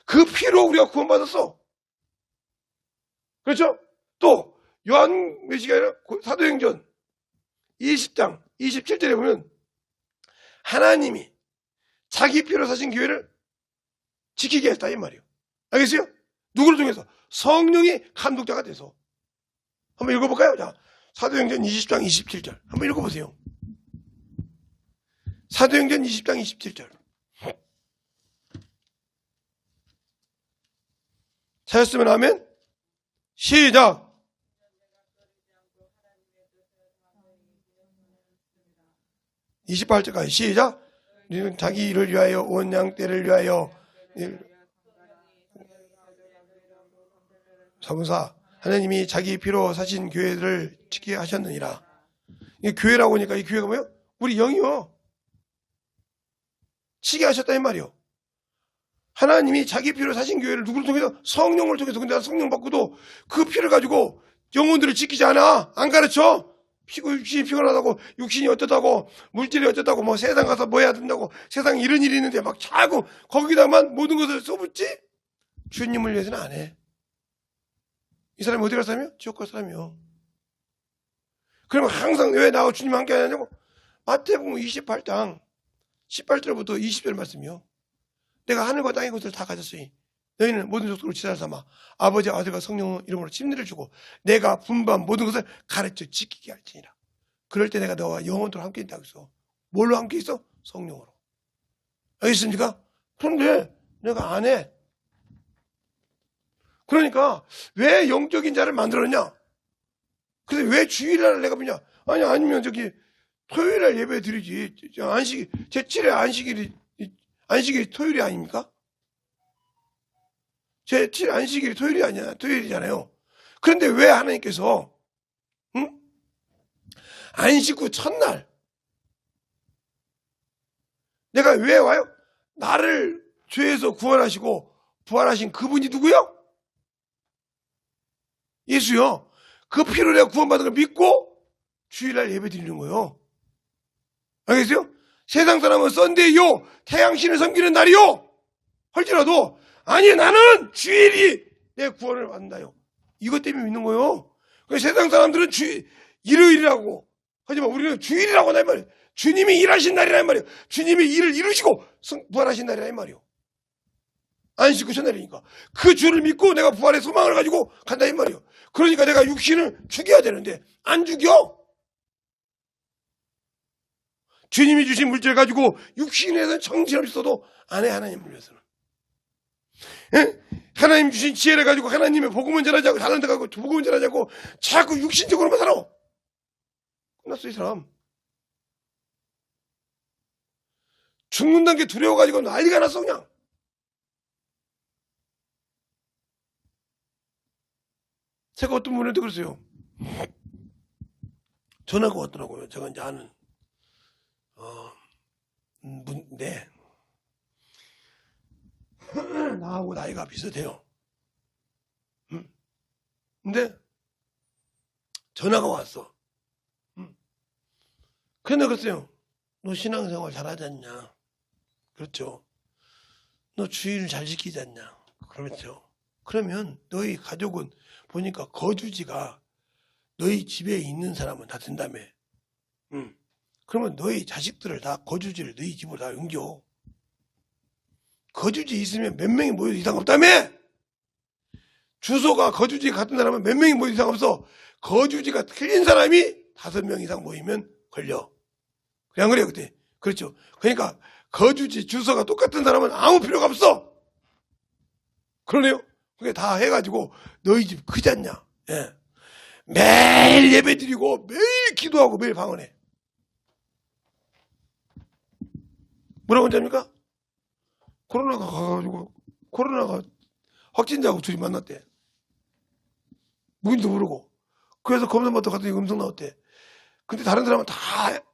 그 피로 우리가 구원받았어. 그렇죠? 또 요한 몇시가 아니라 사도행전 20장 27절에 보면 하나님이 자기 피로 사신 교회를 지키게 했다 이 말이에요. 알겠어요? 누구를 통해서? 성령이 감독자가 돼서. 한번 읽어볼까요? 자, 사도행전 20장 27절 한번 읽어보세요. 사도행전 20장 27절. 찾았으면 아멘. 시작. 28절까지 시작. 너희는 자기 일을 위하여 온 양 떼를 위하여 사무사 하나님이 자기 피로 사신 교회를 지키게 하셨느니라. 이 교회라고 하니까 이 교회가 뭐예요? 우리 영이요. 치게 하셨다 이 말이요. 하나님이 자기 피로 사신 교회를 누구를 통해서? 성령을 통해서. 근데 성령 받고도 그 피를 가지고 영혼들을 지키지 않아. 안 가르쳐. 육신이 피곤하다고, 육신이 어떻다고, 물질이 어떻다고, 뭐 세상 가서 뭐 해야 된다고, 세상에 이런 일이 있는데 막 자꾸 거기다만 모든 것을 쏟붙지? 주님을 위해서는 안 해. 이 사람이 어디 갈 사람이요? 지옥 갈 사람이요. 그러면 항상 왜 나하고 주님 함께 하냐고? 마태복음 28장 18절부터 20절 말씀이요. 내가 하늘과 땅의 것을 다 가졌으니 너희는 모든 족속으로 지사를 삼아 아버지와 아들과 성령 이름으로 침례를 주고 내가 분부한 모든 것을 가르쳐 지키게 할지니라. 그럴 때 내가 너와 영원토록 함께 있다고 했어. 뭘로 함께 있어? 성령으로. 알겠습니까? 그런데 내가 안 해. 그러니까 왜 영적인 자를 만들었냐? 그래서 왜 주일날 내가 보냐? 아니 아니면 저기 토요일날 예배 드리지. 안식 제7회 안식일이 토요일이 아닙니까? 제7 안식일이 토요일이 아니야. 토요일이잖아요. 그런데 왜 하나님께서 안식 후 첫날 내가 왜 와요? 나를 죄에서 구원하시고 부활하신 그분이 누구요? 예수요. 그 피로 내가 구원받은 걸 믿고 주일날 예배 드리는 거예요. 알겠어요? 세상 사람은 썬데이요, 태양신을 섬기는 날이요 할지라도 아니 나는 주일이 내 구원을 받는다요. 이것 때문에 믿는 거예요. 세상 사람들은 일요일이라고 하지만 우리는 주일이라고 한단 말이에요. 주님이 일하신 날이란 말이에요. 주님이 일을 이루시고 부활하신 날이란 말이에요. 안식 후 첫날이니까 그 주를 믿고 내가 부활의 소망을 가지고 간다 이 말이에요. 그러니까 내가 육신을 죽여야 되는데 안 죽여. 주님이 주신 물질 가지고 육신에서는 정신없이 써도 안 해. 하나님을 위해서는. 예? 하나님 주신 지혜를 가지고 하나님의 복음을 전하지 않고 다른 데 가고 복음을 전하지 않고 자꾸 육신적으로만 살아. 끝났어 이 사람. 죽는다는 게 두려워가지고 난리가 났어 그냥. 제가 어떤 분한테 그랬어요. 전화가 왔더라고요. 제가 이제 아는 네. 나하고 나이가 비슷해요. 근데 전화가 왔어. 그런데 그랬어요. 너 신앙생활 잘하지 않냐? 그렇죠. 너 주의를 잘 지키지 않냐? 그렇죠. 그러면 너희 가족은 보니까 거주지가 너희 집에 있는 사람은 다 된다며. 그러면 너희 자식들을 다 거주지를 너희 집으로 다 옮겨. 거주지 있으면 몇 명이 모여도 이상 없다며? 주소가 거주지 같은 사람은 몇 명이 모여도 이상 없어. 거주지가 틀린 사람이 5명 이상 모이면 걸려. 그래 안 그래요 그때? 그렇죠. 그러니까 거주지 주소가 똑같은 사람은 아무 필요가 없어. 그러네요. 그게 다 해가지고 너희 집 크지 않냐? 예. 매일 예배 드리고 매일 기도하고 매일 방언해. 뭐라고 한답니까? 코로나가 가가지고 코로나가 확진자하고 둘이 만났대. 누군지도 모르고. 그래서 검사받러 갔더니 음성 나왔대. 근데 다른 사람은 다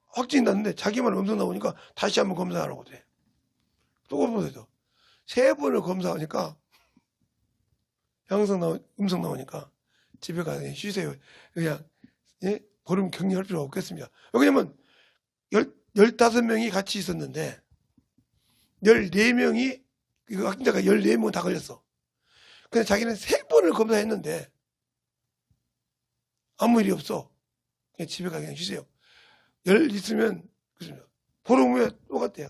확진이 났는데 자기만 음성 나오니까 다시 한번 검사하라고 돼. 또 검사해서 3번을 검사하니까 음성 나오니까 집에 가서 그냥 쉬세요. 그냥 예? 보름 격리할 필요 없겠습니다. 왜냐면 15명이 같이 있었는데 14명이 확진자가 14명 다 걸렸어. 근데 자기는 3번을 검사했는데 아무 일이 없어. 그냥 집에 가서 그냥 쉬세요. 열 있으면 그렇습니다. 보름 후에 또 갔대요.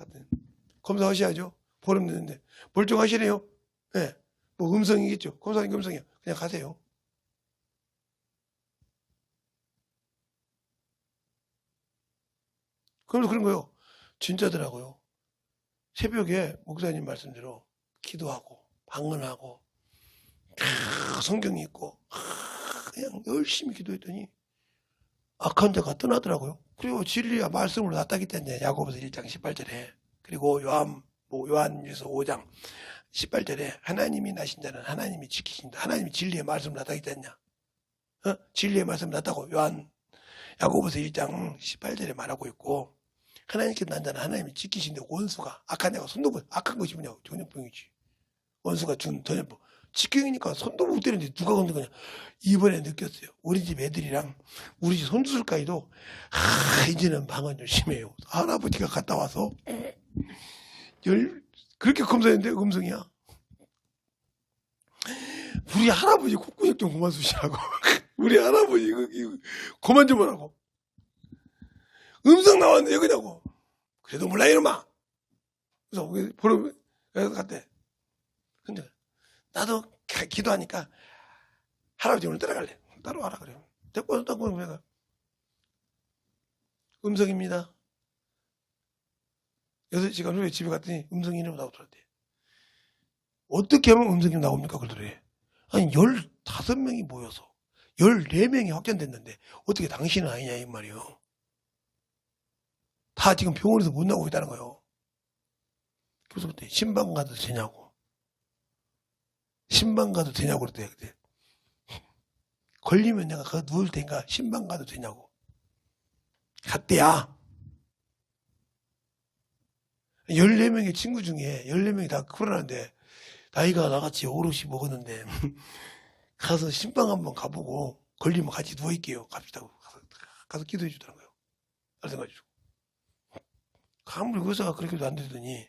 검사하셔야죠. 보름 됐는데 멀쩡하시래요. 예. 네. 뭐 음성이겠죠. 검사하는 게 음성이야. 그냥 가세요. 그래서 그런 거요. 진짜더라고요. 새벽에 목사님 말씀대로 기도하고 방언하고 성경이 있고 그냥 열심히 기도했더니 악한 자가 떠나더라고요. 그리고 진리와 말씀으로 낫다기 때문에 야고보서 1장 18절에 그리고 요한일서 5장 18절에 하나님이 나신 자는 하나님이 지키신다. 하나님이 진리의 말씀을 낫다기 때문에 진리의 말씀을 낫다고 야고보서 1장 18절에 말하고 있고 하나님께 난 자는 하나님이 지키신데 원수가 악한 자가 손도 못 악한 것이 뭐냐고 전염병이지. 원수가 준 전염병. 직경이니까 손도 못 대는데 누가 건든 거냐. 이번에 느꼈어요. 우리 집 애들이랑 우리 집 손주들까지도 이제는 방언 좀 심해요. 할아버지가 갔다 와서 그렇게 검사했는데 음성이야. 우리 할아버지 콧구멍 좀 그만 쑤시라고. 우리 할아버지 이거 그만 좀 하라고. 음성 나왔는데 여기냐고. 그래도 몰라 이놈아. 그래서 보러 갔대. 근데 나도 기도하니까 할아버지 오늘 따라갈래. 따라와라 그래. 데리고 내가 음성입니다. 6시간 후에 집에 갔더니 음성이 나오더라대. 어떻게 하면 음성이 나옵니까? 그러더래. 아니 15명이 모여서 14명이 확진됐는데 어떻게 당신은 아니냐 이 말이요. 다 지금 병원에서 못 나오고 있다는 거예요. 그래서 그때 신방 가도 되냐고. 신방 가도 되냐고 그랬대. 그때. 걸리면 내가 거기 누울 테니까 신방 가도 되냐고. 갔대야. 14명의 친구 중에 14명이 다 코로나인데 나이가 나같이 오롯이 먹었는데 가서 신방 한번 가보고 걸리면 같이 누워있게요. 갑시다. 가서 기도해 주더라는 거예요. 알아가지고. 아무리 의사가 그렇게도 안 되더니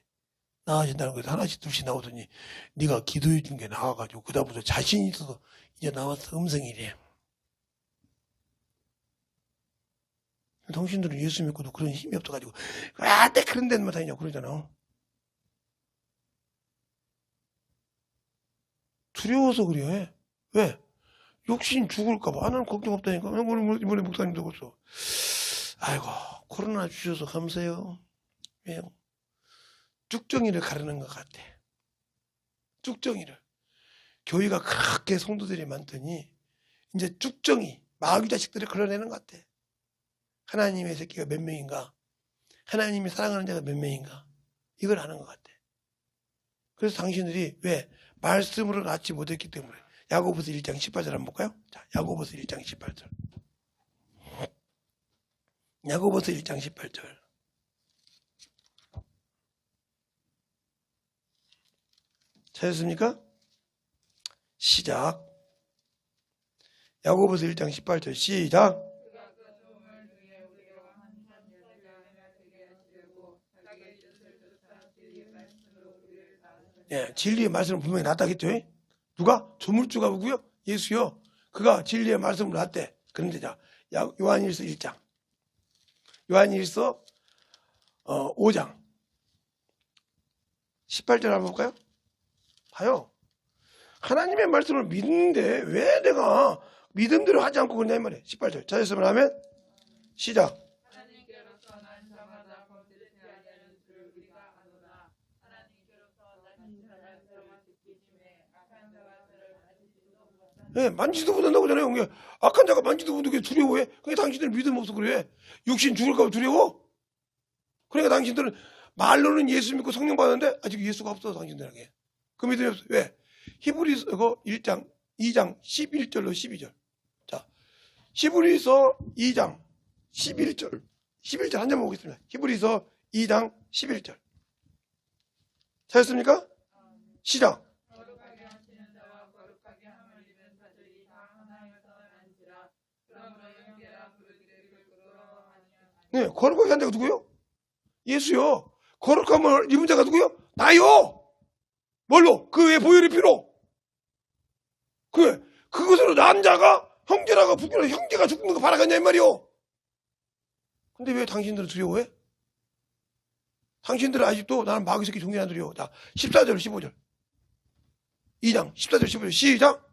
나아진다는 거에서 하나씩 둘씩 나오더니 네가 기도해 준 게 나와가지고 그 다음부터 자신이 있어서 이제 나와서 음성이래. 당신들은 예수 믿고도 그런 힘이 없어가지고 내 그런 데만 다니냐고 그러잖아. 두려워서 그래. 왜? 욕심 죽을까봐. 나는 걱정 없다니까. 이번에 목사님도 그랬어. 아이고 코로나 주셔서 감사해요. 왜요? 쭉정이를 가르는 것 같아. 쭉정이를. 교회가 그렇게 성도들이 많더니 이제 쭉정이 마귀 자식들을 걸어내는 것 같아. 하나님의 새끼가 몇 명인가? 하나님이 사랑하는 자가 몇 명인가? 이걸 아는 것 같아. 그래서 당신들이 왜? 말씀으로 낳지 못했기 때문에. 야고보서 1장 18절 한번 볼까요? 자, 야고보서 1장 18절. 야고보서 1장 18절. 찾았습니까? 시작. 야고보서 1장 18절 시작. 예, 진리의 말씀을 분명히 놨다겠죠? 누가? 조물주가 누구요? 예수요. 그가 진리의 말씀을 놨대. 그런데 자, 요한일서 1장. 요한일서 5장. 18절 한번 볼까요? 봐요. 하나님의 말씀을 믿는데 왜 내가 믿음대로 하지 않고 그러냐 이 말이에요. 18절. 찾았으면 하면 시작. 네, 만지도 못한다고 그러잖아요. 악한 자가 만지도 못하게 두려워해. 그게 당신들 믿음 없어 그래. 육신 죽을까 봐 두려워? 그러니까 당신들은 말로는 예수 믿고 성령 받았는데 아직 예수가 없어 당신들에게. 그 믿음이 없어. 왜? 히브리서 1장 2장 11절로 12절. 자, 히브리서 2장 11절 한 장 보겠습니다. 히브리서 2장 11절. 찾았습니까? 시작. 네, 거룩하게 한 자가 누구요? 예수요. 거룩함을 입은 자가 누구요? 나요. 뭘로? 그 외 보혈의 피로. 그것으로 남자가 형제라고 부끄러워 형제가 죽는 거 바라겠냐 이 말이요. 근데 왜 당신들은 두려워해? 당신들은 아직도 나는 마귀 새끼 종이 안 두려워. 자, 14절 15절 2장 14절 15절 시작.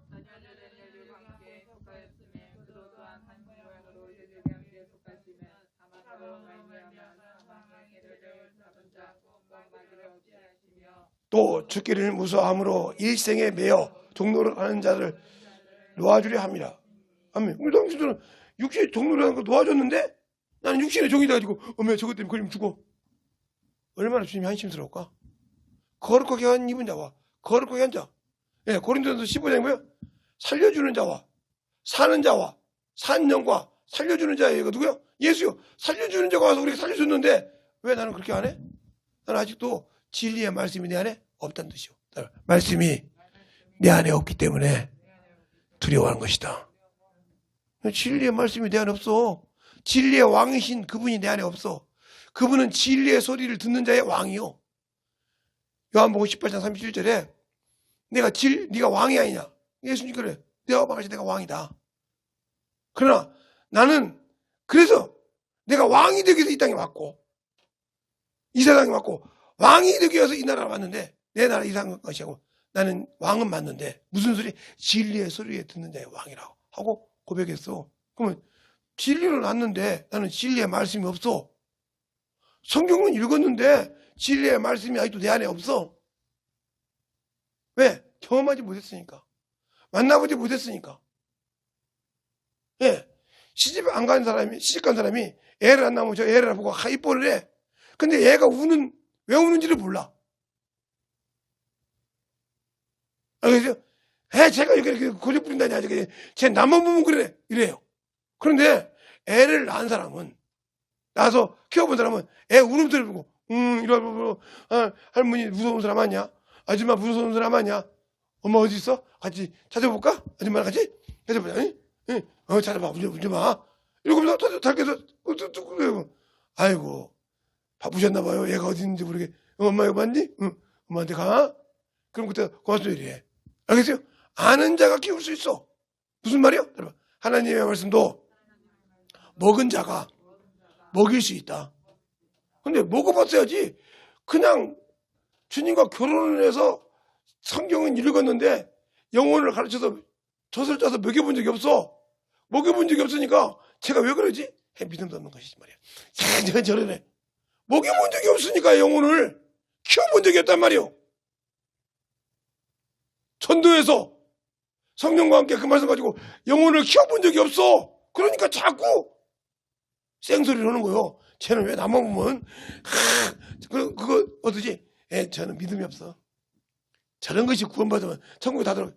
또 죽기를 무서워함으로 일생에 매여 종로를 하는 자를 놓아주려 함이라. 아멘. 우리 당신들은 육신의 종로를 하는 거 놓아줬는데 나는 육신의 종이 돼가지고 어머 저것 때문에 걸리면 죽어. 얼마나 주님이 한심스러울까? 거룩하게 한 입은 자와 거룩하게 한 자. 예, 고린도전서 15장에 뭐야? 살려주는 자와 사는 자와 산 영과 살려주는 자예요. 누구요? 예수요. 살려주는 자가 와서 우리가 살려줬는데 왜 나는 그렇게 안 해? 나는 아직도 진리의 말씀이 내 안에 없다는 뜻이요. 말씀이 내 안에 없기 때문에 두려워하는 것이다. 진리의 말씀이 내 안에 없어. 진리의 왕이신 그분이 내 안에 없어. 그분은 진리의 소리를 듣는 자의 왕이요. 요한복음 18장 37절에 네가 왕이 아니냐. 예수님 그래. 내가 말하지 내가 왕이다. 그러나 나는 그래서 내가 왕이 되기 위해서 이 땅에 왔고 이 세상에 왔고 왕이 되기 위해서 이 나라에 왔는데 내 나라 이상한 것이고 나는 왕은 맞는데 무슨 소리? 진리의 소리에 듣는 자의 왕이라고 하고 고백했어. 그러면 진리를 낳는데 나는 진리의 말씀이 없어. 성경은 읽었는데 진리의 말씀이 아직도 내 안에 없어. 왜? 경험하지 못했으니까. 만나보지 못했으니까. 예. 시집 간 사람이 애를 안 낳으면 저 애를 보고 이뻐를 해. 근데 애가 왜 우는지를 몰라. 그래서 제가 이렇게 고집 부린다니 아직 제 나만 보면 그래. 이래요. 그런데 애를 낳은 사람은 낳아서 키워본 사람은 애 울음소리 보고 이러고 할머니 무서운 사람 아니야? 아줌마 무서운 사람 아니야? 엄마 어디 있어? 같이 찾아볼까? 아줌마랑 같이 찾아보자. 응? 찾아봐. 울지 마. 이러면서 달게서 아이고 바쁘셨나 봐요. 얘가 어디 있는지 모르게. 엄마 이거 봤니? 응. 엄마한테 가. 그럼 그때 고맙습니다. 이래. 알겠어요? 아는 자가 키울 수 있어. 무슨 말이요? 하나님의 말씀도 먹은 자가 먹일 수 있다. 근데 먹어봤어야지. 그냥 주님과 결혼을 해서 성경은 읽었는데 영혼을 가르쳐서 젖을 짜서 먹여본 적이 없어. 먹여본 적이 없으니까 제가 왜 그러지? 믿음도 없는 것이지 말이야. 제가 저러네. 먹여본 적이 없으니까 영혼을 키워본 적이 없단 말이요. 전도해서 성령과 함께 그 말씀 가지고 영혼을 키워본 적이 없어. 그러니까 자꾸 생소리를 하는 거예요. 쟤는 왜 나만 보면 그거 어떠지? 저는 믿음이 없어. 저런 것이 구원받으면 천국에 다 들어.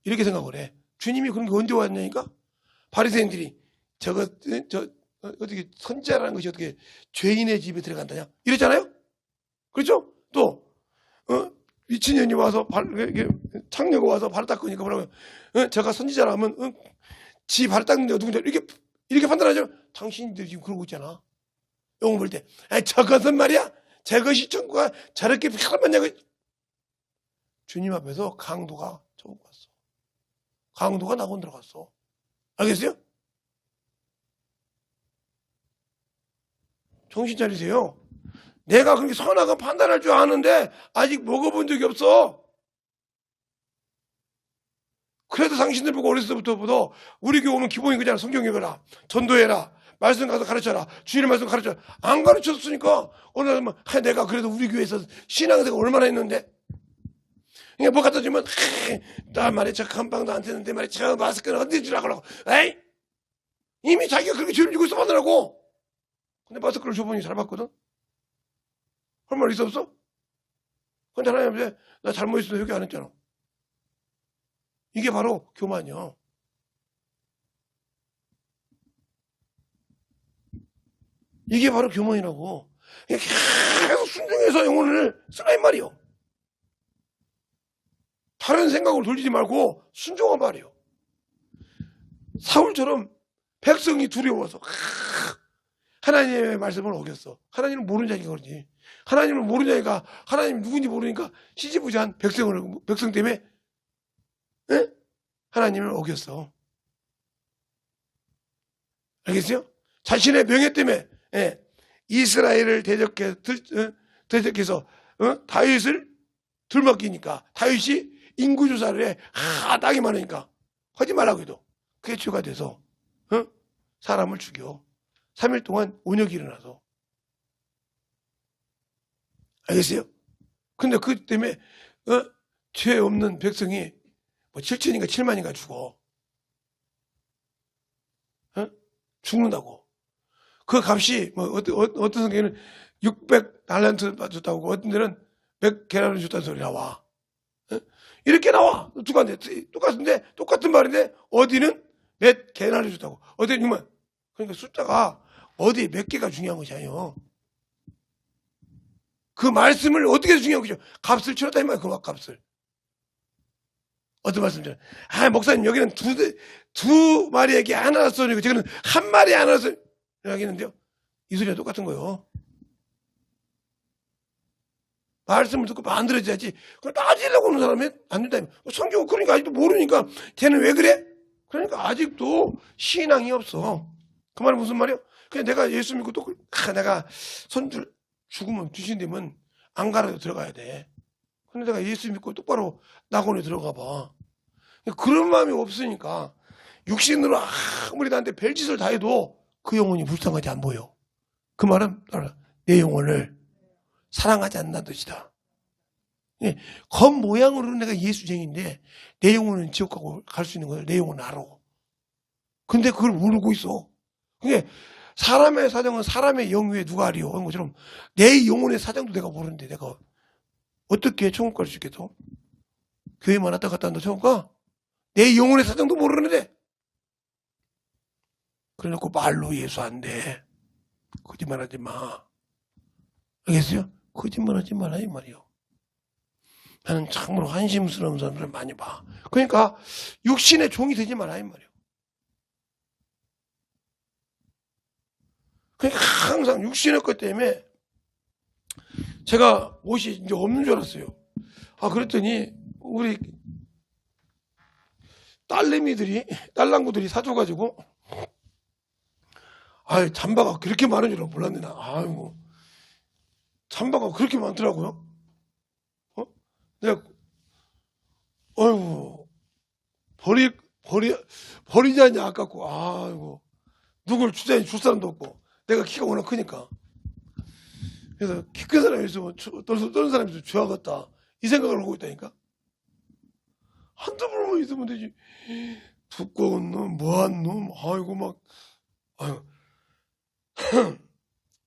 이렇게 생각을 해. 주님이 그런 게 언제 왔냐니까? 바리새인들이 어떻게 선지자라는 것이 어떻게 죄인의 집에 들어간다냐? 이랬잖아요? 그렇죠? 또 미친년이 와서 창녀가 와서 발을 닦으니까 뭐라고요? 제가 선지자라면 지 발을 닦는데 누군지 이렇게 판단하죠? 당신들이 지금 그러고 있잖아. 영웅 볼 때. 저것은 말이야. 저것이 천국가 저렇게 편하냐고. 주님 앞에서 강도가 저거 갔어. 강도가 낙원 들어갔어. 알겠어요? 정신 차리세요. 내가 그렇게 선악을 판단할 줄 아는데 아직 먹어본 적이 없어. 그래도 당신들 보고 어렸을 때부터 우리 교회는 기본이 그잖아. 성경 읽어라. 전도해라. 말씀 가서 가르쳐라. 주일의 말씀 가르쳐라. 안 가르쳤으니까 어느 날 내가 그래도 우리 교회에서 신앙생활 얼마나 했는데 그냥 뭐 갖다 주면 나 말이야 저 건빵도 안 되는데 말이야 저 마스크는 어디 주라고 그러고 에이? 이미 자기가 그렇게 죄를 지고 있어 받으라고. 근데 마스크를 줘보니 잘 받거든. 할 말 있어 없어? 근데 하나님 나 잘못했어 여기 안 했잖아. 이게 바로 교만이야. 이게 바로 교만이라고. 계속 순종해서 영혼을 쓰라 이 말이요. 다른 생각을 돌리지 말고 순종한 말이요. 사울처럼 백성이 두려워서 하나님의 말씀을 어겼어. 하나님을 모르는 자니까 그러지. 하나님을 모르는 자니까 하나님 누군지 모르니까 시지부지한 백성 때문에 하나님을 어겼어. 알겠어요? 자신의 명예 때문에 이스라엘을 대적해서 다윗을 들먹이니까 다윗이 인구조사를 해. 땅이 많으니까 하지 말라고 해도 그게 죄가 돼서 사람을 죽여. 3일 동안 온역이 일어나서. 알겠어요? 근데 그 때문에 죄 없는 백성이 뭐 7천인가 7만인가 죽어. 어? 죽는다고. 그 값이 뭐 어떤 성경에는 600달란트 줬다고 어떤 데는 100게라를 줬다는 소리 나와. 어? 이렇게 나와. 똑같은데 똑같은 말인데 어디는 몇 게라를 줬다고 어디는 6만. 그러니까 숫자가 어디 몇 개가 중요한 것이 아니에요. 그 말씀을 어떻게 중요한 거죠? 값을 치렀다 이 말이에요. 그 값을. 어떤 말씀이죠? 목사님 여기는 두 마리에게 하나라 써니고 저기는 한 마리에 하나라 써니 하겠는데요. 이 소리가 똑같은 거예요. 말씀을 듣고 만들어져야지. 그걸 따지려고 하는 사람이 안 된다. 성경 그러니까 아직도 모르니까 쟤는 왜 그래? 그러니까 아직도 신앙이 없어. 그 말은 무슨 말이야? 그냥 내가 예수 믿고 또 내가 손주 죽으면 주신다면 안 가라도 들어가야 돼. 근데 내가 예수 믿고 똑바로 낙원에 들어가 봐. 그런 마음이 없으니까 육신으로 아무리 나한테 별짓을 다 해도 그 영혼이 불쌍하지 안 보여. 그 말은 내 영혼을 사랑하지 않는 뜻이다. 겉모양으로는 내가 예수쟁인데 내 영혼은 지옥 가고 갈 수 있는 걸 내 영혼은 알아. 근데 그걸 모르고 있어. 그게 사람의 사정은 사람의 영 위에 누가 알이요? 그런 것처럼 내 영혼의 사정도 내가 모르는데 내가 어떻게 천국 갈 수 있겠어? 교회만 왔다 갔다 한다 천국 가? 내 영혼의 사정도 모르는데. 그래놓고 말로 예수 안 돼. 거짓말하지 마. 알겠어요? 거짓말하지 마라 이 말이요. 나는 참으로 한심스러운 사람들을 많이 봐. 그러니까 육신의 종이 되지 마라 이 말이요. 그러니까 항상 육신의 것 때문에 제가 옷이 이제 없는 줄 알았어요. 그랬더니 우리 딸랑구들이 사줘가지고 잠바가 그렇게 많은 줄 몰랐네 나. 아이고 잠바가 그렇게 많더라고요. 내가 아이고 버리자니 아깝고 아이고 누굴 주자니 줄 사람도 없고 내가 키가 워낙 크니까 그래서 키 큰 사람이 있으면 떠는 사람이 있으면 줘야겠다 이 생각을 하고 있다니까. 한두 분만 있으면 되지. 두꺼운 놈 뭐한 놈 아이고 막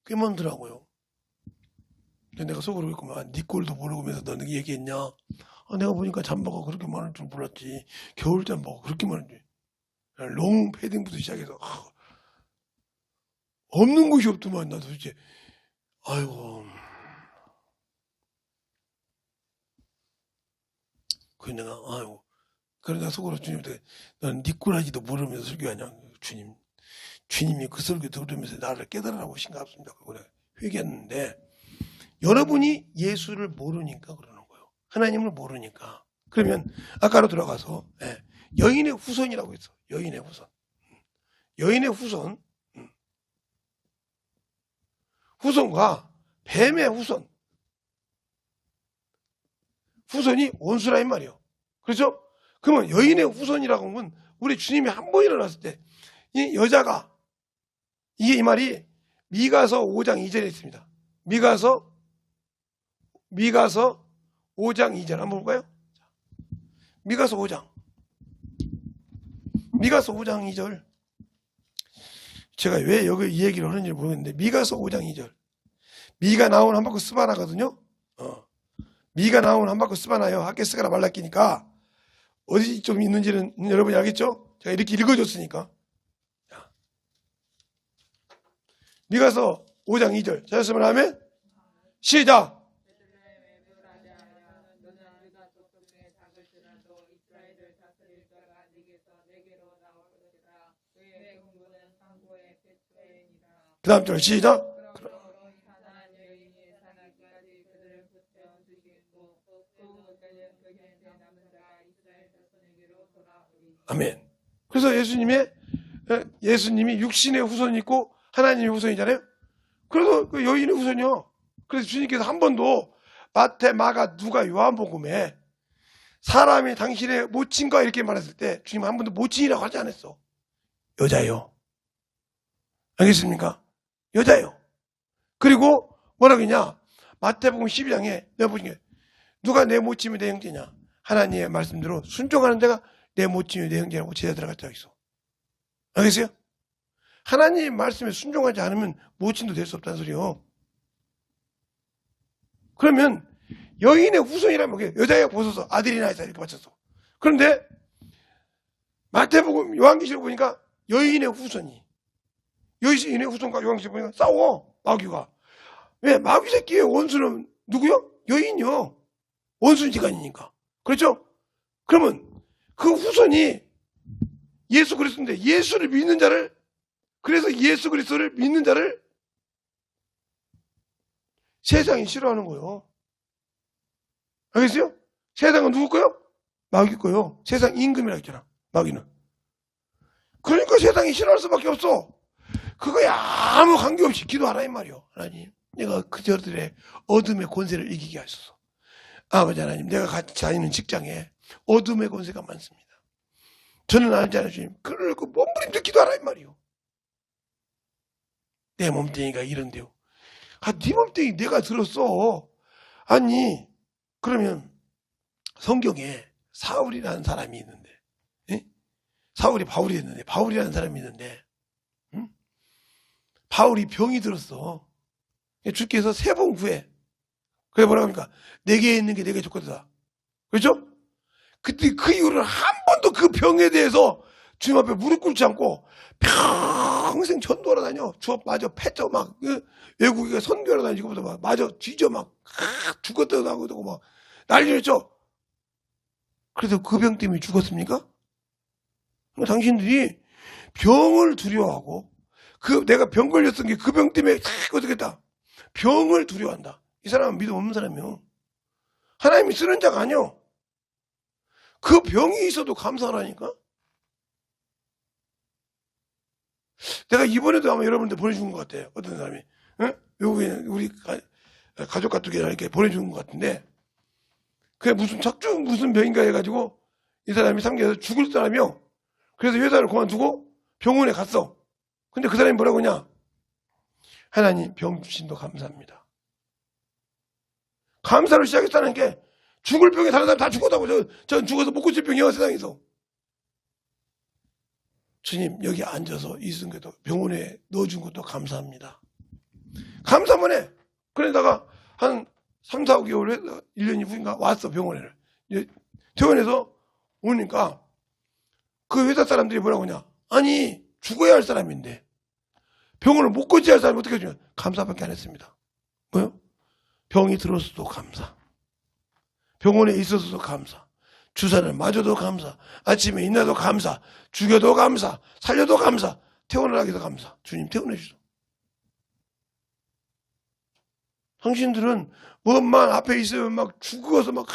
꽤 많더라고요. 근데 내가 속으로 있구만. 네 꼴도 모르면서 너는 얘기했냐? 내가 보니까 잠바가 그렇게 많을 줄 몰랐지. 겨울 잠바가 그렇게 많은지. 롱 패딩부터 시작해서 없는 곳이 없더만 나 도대체. 아이고. 그래 내가 그러다 속으로 주님한테 너는 네 꼴하지도 모르면서 설교하냐? 주님이 그 설교 들으면서 나를 깨달으라고 하신 것 같습니다. 그걸 회개했는데 여러분이 예수를 모르니까 그러는 거예요. 하나님을 모르니까. 그러면 아까로 들어가서 여인의 후손이라고 했어. 여인의 후손. 여인의 후손. 후손과 뱀의 후손. 후손이 원수라 이 말이에요. 그렇죠? 그러면 여인의 후손이라고 하면 우리 주님이 한 번 일어났을 때 이 여자가 이 말이 미가서 5장 2절에 있습니다. 미가서 5장 2절 한번 볼까요? 미가서 5장 2절. 제가 왜 여기 이 얘기를 하는지 모르겠는데 미가서 5장 2절. 미가 나온 한바퀴 스바나거든요. 미가 나온 한바퀴 스바나요. 학교 쓰거나 말라끼니까 어디 좀 있는지는 여러분이 알겠죠? 제가 이렇게 읽어줬으니까. 미가서 5장 2절. 찾았으면 하면 시작. 그 다음 절 시작. 아멘. 그래서 예수님이 육신의 후손이 있고 하나님의 후손이잖아요. 그래도 그 여인의 후손이요. 그래서 주님께서 한 번도 마태, 마가, 누가, 요한복음에 사람이 당신의 모친과 이렇게 말했을 때 주님은 한 번도 모친이라고 하지 않았어. 여자예요. 알겠습니까? 여자예요. 그리고 뭐라고 했냐? 마태복음 12장에 내가 보신 게 누가 내 모친이 내 형제냐? 하나님의 말씀대로 순종하는 자가 내 모친이 내 형제라고 제자 들어갔다 있어. 알겠어요? 하나님의 말씀에 순종하지 않으면 모친도 될 수 없다는 소리요. 그러면 여인의 후손이라면 뭐게? 여자의 보소서 아들이 나이다 이렇게 맞췄어. 그런데 마태복음 요한계시록 보니까 여인의 후손이 여인의 후손과 요한계시록 보니까 싸워 마귀가. 왜? 마귀 새끼의 원수는 누구요? 여인이요. 원수지간이니까. 그렇죠? 그러면 그 후손이 예수 그리스도인데 예수를 믿는 자를, 그래서 예수 그리스도를 믿는 자를 세상이 싫어하는 거예요. 알겠어요? 세상은 누구 거요? 마귀 거요. 세상 임금이라 했잖아. 마귀는. 그러니까 세상이 싫어할 수밖에 없어. 그거에 아무 관계없이 기도하라 이 말이요. 하나님, 내가 그저들의 어둠의 권세를 이기게 하소서. 아버지 하나님, 내가 같이 다니는 직장에 어둠의 권세가 많습니다. 저는 알지 않아요, 주님. 그걸 그 몸부림쳐 기도하라 이 말이요. 내 몸뚱이가 이런데요. 네 몸뚱이 내가 들었어. 아니, 그러면 성경에 사울이라는 사람이 있는데, 예? 사울이 바울이 됐는데, 바울이라는 사람이 있는데, 응? 바울이 병이 들었어. 주께서 3번 구해. 그래 뭐라고 합니까? 내게 있는 게 내게 좋거든. 그렇죠? 그때 그 이후로는 한 번도 그 병에 대해서 주님 앞에 무릎 꿇지 않고 평생 전도하러 다녀. 마저 패져 막 외국에 선교하러 다니고 막 마저 뒤져 막 죽었다고 하고 막 난리를 쳐. 그래서 그 병 때문에 죽었습니까? 당신들이 병을 두려워하고 내가 병 걸렸던 게 그 병 때문에 어떻겠다. 병을 두려워한다. 이 사람은 믿음 없는 사람이요. 하나님이 쓰는 자가 아니요. 그 병이 있어도 감사하라니까. 내가 이번에도 아마 여러분들 보내준 것 같아요. 어떤 사람이 외국에 우리 가족 같은 이렇게 보내준 것 같은데, 그게 무슨 척추 무슨 병인가 해가지고 이 사람이 상계에서 죽을 사람이요. 그래서 회사를 그만두고 병원에 갔어. 근데 그 사람이 뭐라고 하냐? 하나님 병 주신도 감사합니다. 감사를 시작했다는 게 죽을 병에 다른 사람 다 죽었다고. 전 죽어서 못 고칠 병이야 세상에서. 주님 여기 앉아서 있은 것도 병원에 넣어준 것도 감사합니다. 감사만 해. 그러다가 한 3, 4, 5개월 1년 후인가 왔어 병원에를. 퇴원해서 오니까 그 회사 사람들이 뭐라고 하냐? 아니 죽어야 할 사람인데 병원을 못 고쳐야 할 사람이 어떻게 해주냐? 감사밖에 안 했습니다. 뭐요? 병이 들었어도 감사. 병원에 있었어도 감사. 주사를 맞아도 감사. 아침에 일어나도 감사. 죽여도 감사. 살려도 감사. 퇴원을 하기도 감사. 주님 퇴원해 주소. 당신들은 뭐만 앞에 있으면 막 죽어서 막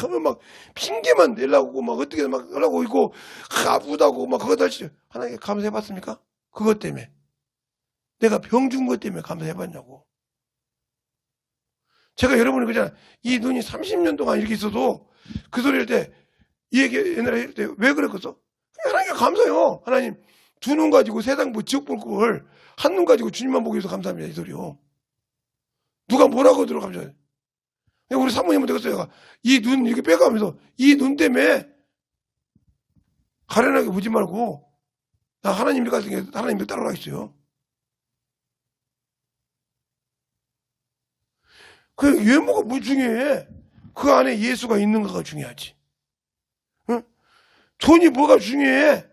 하면 막 핑계만 내려고 막 어떻게 막 하려고 있고 아프다고 막 그거 다시 하나님께 감사해봤습니까? 그것 때문에. 내가 병 준 것 때문에 감사해봤냐고. 제가 여러분이 그잖아. 이 눈이 30년 동안 이렇게 있어도 그 소리 할 때, 이 얘기 옛날에 할 때 왜 그랬겠어? 하나님께 감사해요. 하나님, 2눈 가지고 세상 뭐 지옥 볼 걸, 한 눈 가지고 주님만 보기 위해서 감사합니다. 이 소리요. 누가 뭐라고 들어 감사해. 우리 사모님은 되겠어요. 이 눈 이렇게 빼가면서, 이 눈 때문에 가련하게 보지 말고, 나 하나님 일 같은 게 하나님 일 따라가겠어요. 그 외모가 뭐 중요해? 그 안에 예수가 있는가가 중요하지. 응? 돈이 뭐가 중요해?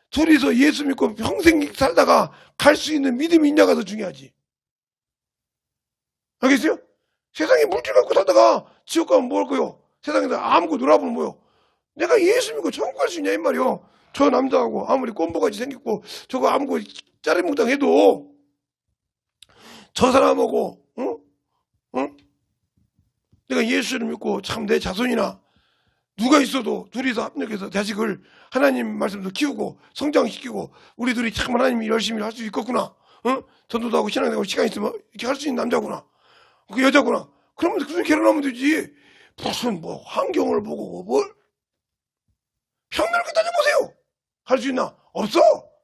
둘이서 예수 믿고 평생 살다가 갈 수 있는 믿음이 있냐가 더 중요하지. 알겠어요? 세상에 물질 갖고 살다가 지옥 가면 뭐 할 거요? 세상에서 아무것도 놀아보면 뭐요? 내가 예수 믿고 천국 갈 수 있냐 이 말이요. 저 남자하고 아무리 꼼보같이 생겼고 저거 아무거 짜리몽땅 해도 저 사람하고 응? 내가 예수를 믿고 참 내 자손이나 누가 있어도 둘이서 합력해서 자식을 하나님 말씀도 키우고 성장시키고 우리 둘이 참 하나님이 열심히 할 수 있겠구나. 전도도 하고 신앙도 하고 시간 있으면 이렇게 할 수 있는 남자구나. 그 여자구나. 그러면 그냥 결혼하면 되지. 무슨 뭐 환경을 보고 뭘 평균을 따져보세요. 할 수 있나? 없어.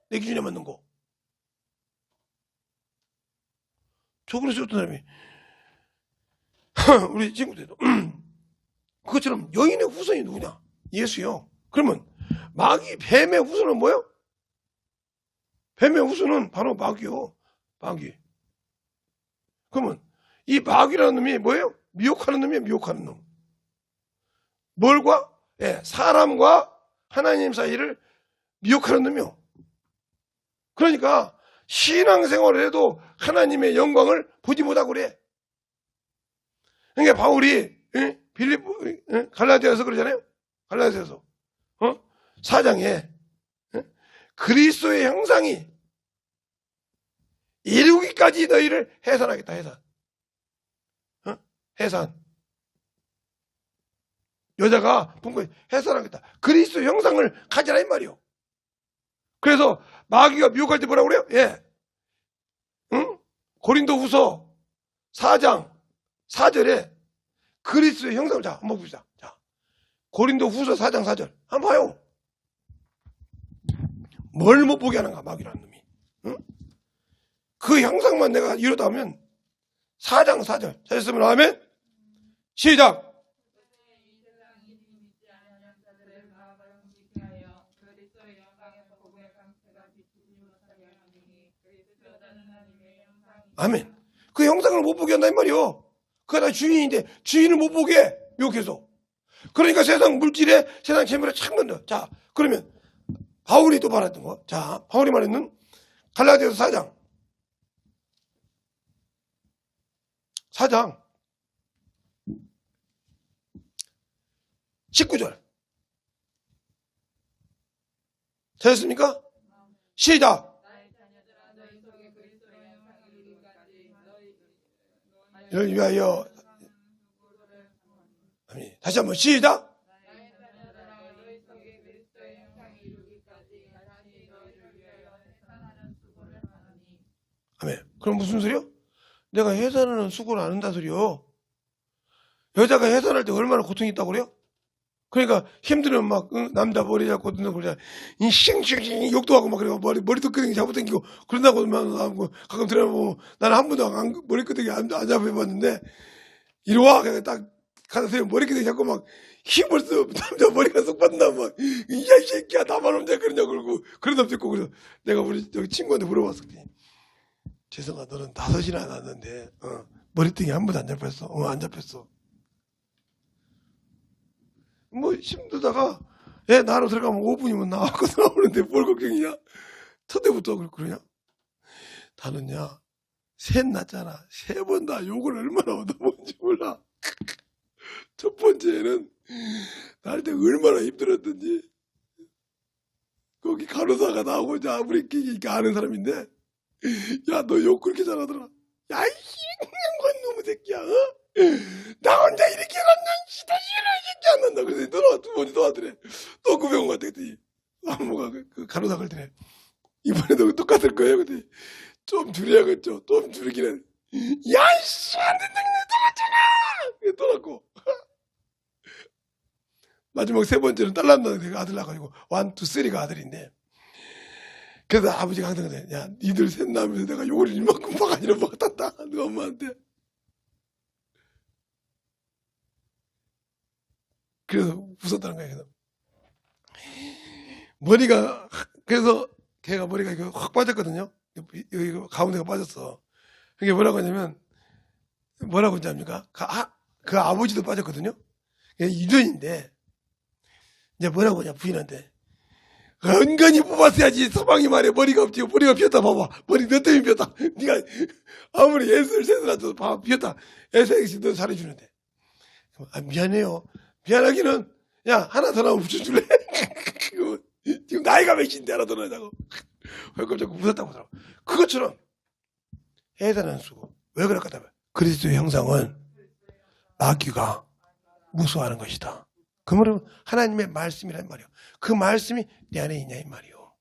내 기준에 맞는 거. 저 그래서 어떤 사람이 우리 친구들도 그것처럼 여인의 후손이 누구냐? 예수요. 그러면 뱀의 후손은 뭐예요? 뱀의 후손은 바로 마귀요. 마귀. 그러면 이 마귀라는 놈이 뭐예요? 미혹하는 놈이에요. 미혹하는 놈. 뭘과? 예, 사람과 하나님 사이를 미혹하는 놈이요. 그러니까 신앙생활을 해도 하나님의 영광을 보지 못하고 그래. 그러니까 바울이 갈라디아서 그러잖아요. 갈라디아서 4장에 그리스도의 형상이 이루기까지 너희를 해산하겠다. 해산. 여자가 분명히 해산하겠다. 그리스도 형상을 가지라 이 말이요. 그래서 마귀가 미혹할 때 뭐라고 그래요? 예. 고린도후서 4장 4절에 그리스도의 형상을 자 한번 봅시다. 자, 고린도후서 4장 4절 한번 봐요. 뭘 못 보게 하는가 마귀라는 놈이. 그 형상만 내가 이루다 하면 4장 4절 찾았으면 하면 시작. 아멘. 그 형상을 못 보게 한다 이 말이요. 그가 다 주인인데 주인을 못 보게 미혹해서. 그러니까 세상 물질에 세상 재물에 착 건다. 자, 그러면 바울이 또 말했던 거. 자, 바울이 말했는 갈라디아서 4장 19절 찾았습니까? 시작. 이를 위하여. 다시 한번 시작. 아멘. 그럼 무슨 소리요? 내가 해산하는 수고를 안 한다 소리요. 여자가 해산할 때 얼마나 고통이 있다고 그래요? 그러니까 힘들면 막 남자 머리 잡고 든다고 그러잖아. 이 싱싱 욕도 하고 막 그래요. 머리도 끄댕이 잡아당기고 그런다고 가끔 들어보면 나는 한 번도 머리끄댕이 안 잡아봤는데 이리 와 그냥 딱 가서 머리끄댕이 잡고 막 힘을 써 남자 머리가 쏙 pad는다 막 야 이 새끼야 나만 혼자 그러냐고 그러고 그런 놈도 있고 그래서 내가 우리 저기 친구한테 물어봤어. 재성아 너는 5이나 났는데 머리등이 한 번도 안 잡혔어. 안 잡혔어. 뭐 힘들다가 나로 들어가면 5분이면 나왔고 나오는데 뭘 걱정이냐? 첫 때부터 그러냐? 나는야 셋 났잖아. 3번 다 욕을 얼마나 얻어먹은지 몰라. 첫 번째는 날 때 얼마나 힘들었던지. 거기 간호사가 나오고 이제 아무리 끼니까 아는 사람인데 야 너 욕 그렇게 잘하더라. 야 이 흰건 놈의 새끼야. 나 혼자 이렇게 갔나? 시다 싫어 이 새끼 안 난다. 그래서 너는 2번이 또 하더래. 또 그 병원 갔다 그랬더니 뭐가 그 간호사 그러더래. 이번에도 똑같을 거예요. 그랬더니 좀 줄여야겠죠. 좀 줄이기는. 야 이씨 안 된다고 돌았잖아. 돌았고 마지막 3번째는 딸 낳는다. 아들 낳아가지고 1, 2, 3가 아들인데 그래서 아버지가 항상 그래. 야 니들 셋 낳으면서 내가 욕을 이만큼 막 아니라 먹었단다. 너 엄마한테. 그래서 웃었다는 거예요. 그래서 머리가 그래서 걔가 머리가 이거 확 빠졌거든요. 여기 가운데가 빠졌어. 그게 뭐라고 하냐면 뭐라고 하지 합니까? 그 아버지도 빠졌거든요. 유전인데 이제 뭐라고 하냐 부인한테 은근히 뽑았어야지. 서방이 말해 머리가 없지. 머리가 비었다 봐봐. 머리 너 때문에 비었다. 네가 아무리 애쓸 새들한테도 봐봐 비었다. 애새끼 너 잘해주는데. 미안해요. 미안하기는 야 하나 더 나오면 붙여줄래? 지금 나이가 몇인데 하나 더 나자고. 깜짝 웃었다고 하더라고. 그것처럼 해산한 수고. 왜 그럴까 하면 그리스도의 형상은 마귀가 무서워하는 것이다. 그 말은 하나님의 말씀이란 말이요. 그 말씀이 내 안에 있냐 이 말이요.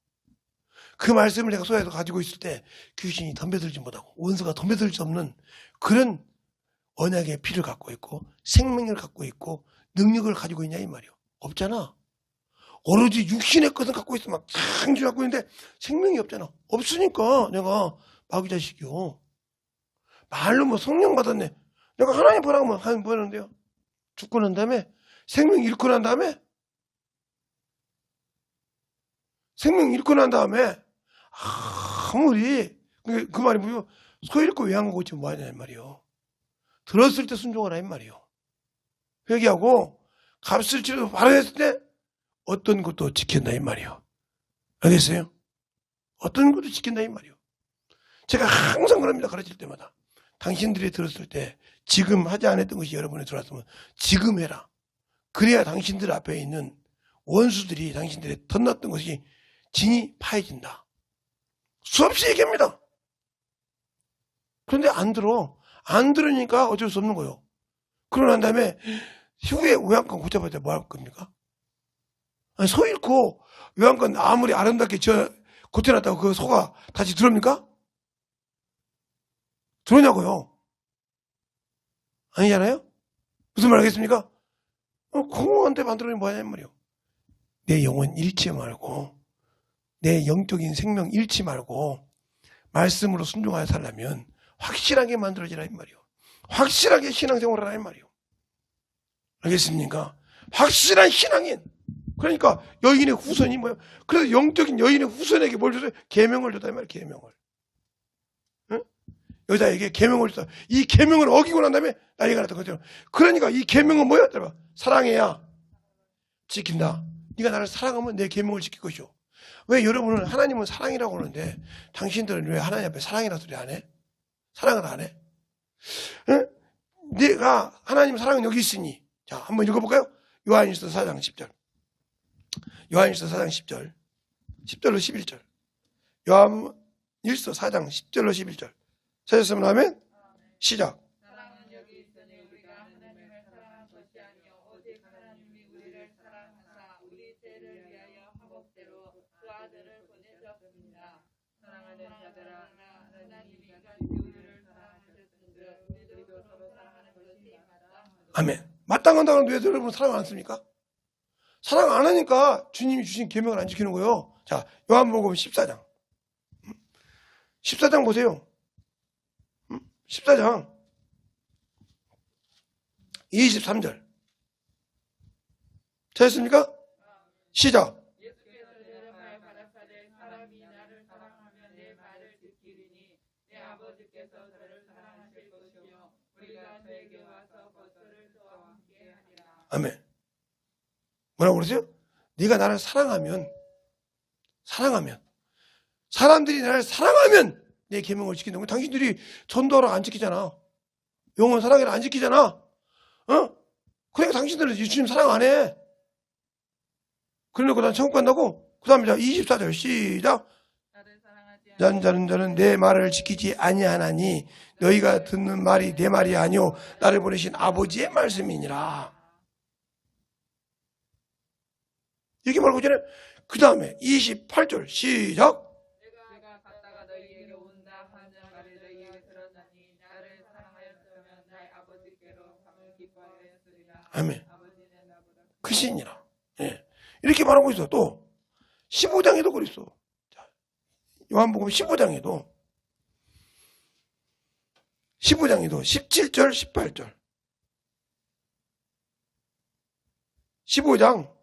그 말씀을 내가 소유해서 가지고 있을 때 귀신이 덤벼들지 못하고 원수가 덤벼들 수 없는 그런 언약의 피를 갖고 있고 생명을 갖고 있고 능력을 가지고 있냐 이 말이요. 없잖아. 오로지 육신의 것을 갖고 있으면 막 창조 갖고 있는데 생명이 없잖아. 없으니까 내가 마귀 자식이요. 말로 뭐 성령 받았네. 내가 하나님 보라고 하면 하나님 보는데요. 죽고 난 다음에 생명 잃고 난 다음에 생명 잃고 난 다음에 아무리 그 말이 뭐요? 소 잃고 외양 고치 뭐 하냐 이 말이요. 들었을 때 순종하라 이 말이요. 회개하고 값을 치르고 바로 했을 때 어떤 것도 지킨다 이 말이요. 알겠어요? 어떤 것도 지킨다 이 말이요. 제가 항상 그럽니다. 가르칠 때마다. 당신들이 들었을 때 지금 하지 않았던 것이 여러분이 들어왔으면 지금 해라. 그래야 당신들 앞에 있는 원수들이 당신들의 덧났던 것이 진이 파해진다. 수없이 얘기합니다. 그런데 안 들어. 안 들으니까 어쩔 수 없는 거예요. 그러고 난 다음에 후에 외양간 고쳐봤자 뭐 할 겁니까? 아니, 소 잃고 외양간 아무리 아름답게 고쳐놨다고 그 소가 다시 들어옵니까? 들어오냐고요? 아니잖아요? 무슨 말 하겠습니까? 공허한데 만들어내면 뭐하냐 말이요. 내 영혼 잃지 말고 내 영적인 생명 잃지 말고 말씀으로 순종하여 살려면 확실하게 만들어지라 이 말이요. 확실하게 신앙생활을 하라 이 말이요. 알겠습니까? 확실한 신앙인. 그러니까 여인의 후손이 뭐예요? 그래서 영적인 여인의 후손에게 뭘 줬어요? 계명을 줬다 이 말이에요. 계명을. 응? 여자에게 계명을 줬다. 이 계명을 어기고 난 다음에 난리가 났던 거죠. 그러니까 이 계명은 뭐야? 사랑해야 지킨다. 네가 나를 사랑하면 내 계명을 지킬 것이오. 왜 여러분은 하나님은 사랑이라고 하는데 당신들은 왜 하나님 앞에 사랑이라는 소리 안 해? 사랑을 안 해? 응? 내가 하나님 사랑은 여기 있으니. 자, 한번 읽어볼까요? 요한일서 4장 10절. 요한일서 4장 10절. 10절로 11절. 요한일서 4장 10절로 11절. 찾았으면 하면 시작. 사랑은 여기 있으니 우리가 하나님을 사랑한 것이 아니요 오직 하나님이 우리를 사랑하사 우리 죄를 위하여 화목대로 그 아들을 보내셨습니다. 사랑하는 자들아 하나님이 같이 우리를 사랑하셨은즉 우리도 서로 사랑하는 것이 마땅하도다. 아멘. 마땅하다고 하는데 왜 여러분 사랑 안 했습니까? 사랑 안 하니까 주님이 주신 계명을 안 지키는 거예요. 자, 요한복음 14장. 14장 보세요. 14장 23절. 찾았습니까? 시작. 예수께서 대답하여 가라사대 사람이 나를 사랑하면 내 말을 지키리니 내 아버지께서 저를 사랑하실 것이요 우리가 저에게 와서 벗어를 저와 함께 하리라. 아멘. 뭐라고 그러세요? 네가 나를 사랑하면 사람들이 나를 사랑하면 내 계명을 지킨다고. 당신들이 전도하러 안 지키잖아. 영혼 사랑을 안 지키잖아. 그러니까 당신들은 주님 사랑 안 해. 그러니까 난 천국 간다고. 그 다음에 24절 시작. 자는 내 말을 지키지 아니하나니 너희가 듣는 말이 내 말이 아니오 나를 보내신 아버지의 말씀이니라. 이렇게 말하고 있잖아요. 그 다음에 28절 시작. 내가 갔다가 너희에게 온다 하는 말을 너희에게 들었나니 나를 사랑하였으면 나의 아버지께로 감을 기뻐하였으리라. 아멘. 아버지는 나보다 크시니라. 예. 이렇게 말하고 있어. 또 15장에도 그랬어. 자, 요한복음 15장에도 17절 18절 15장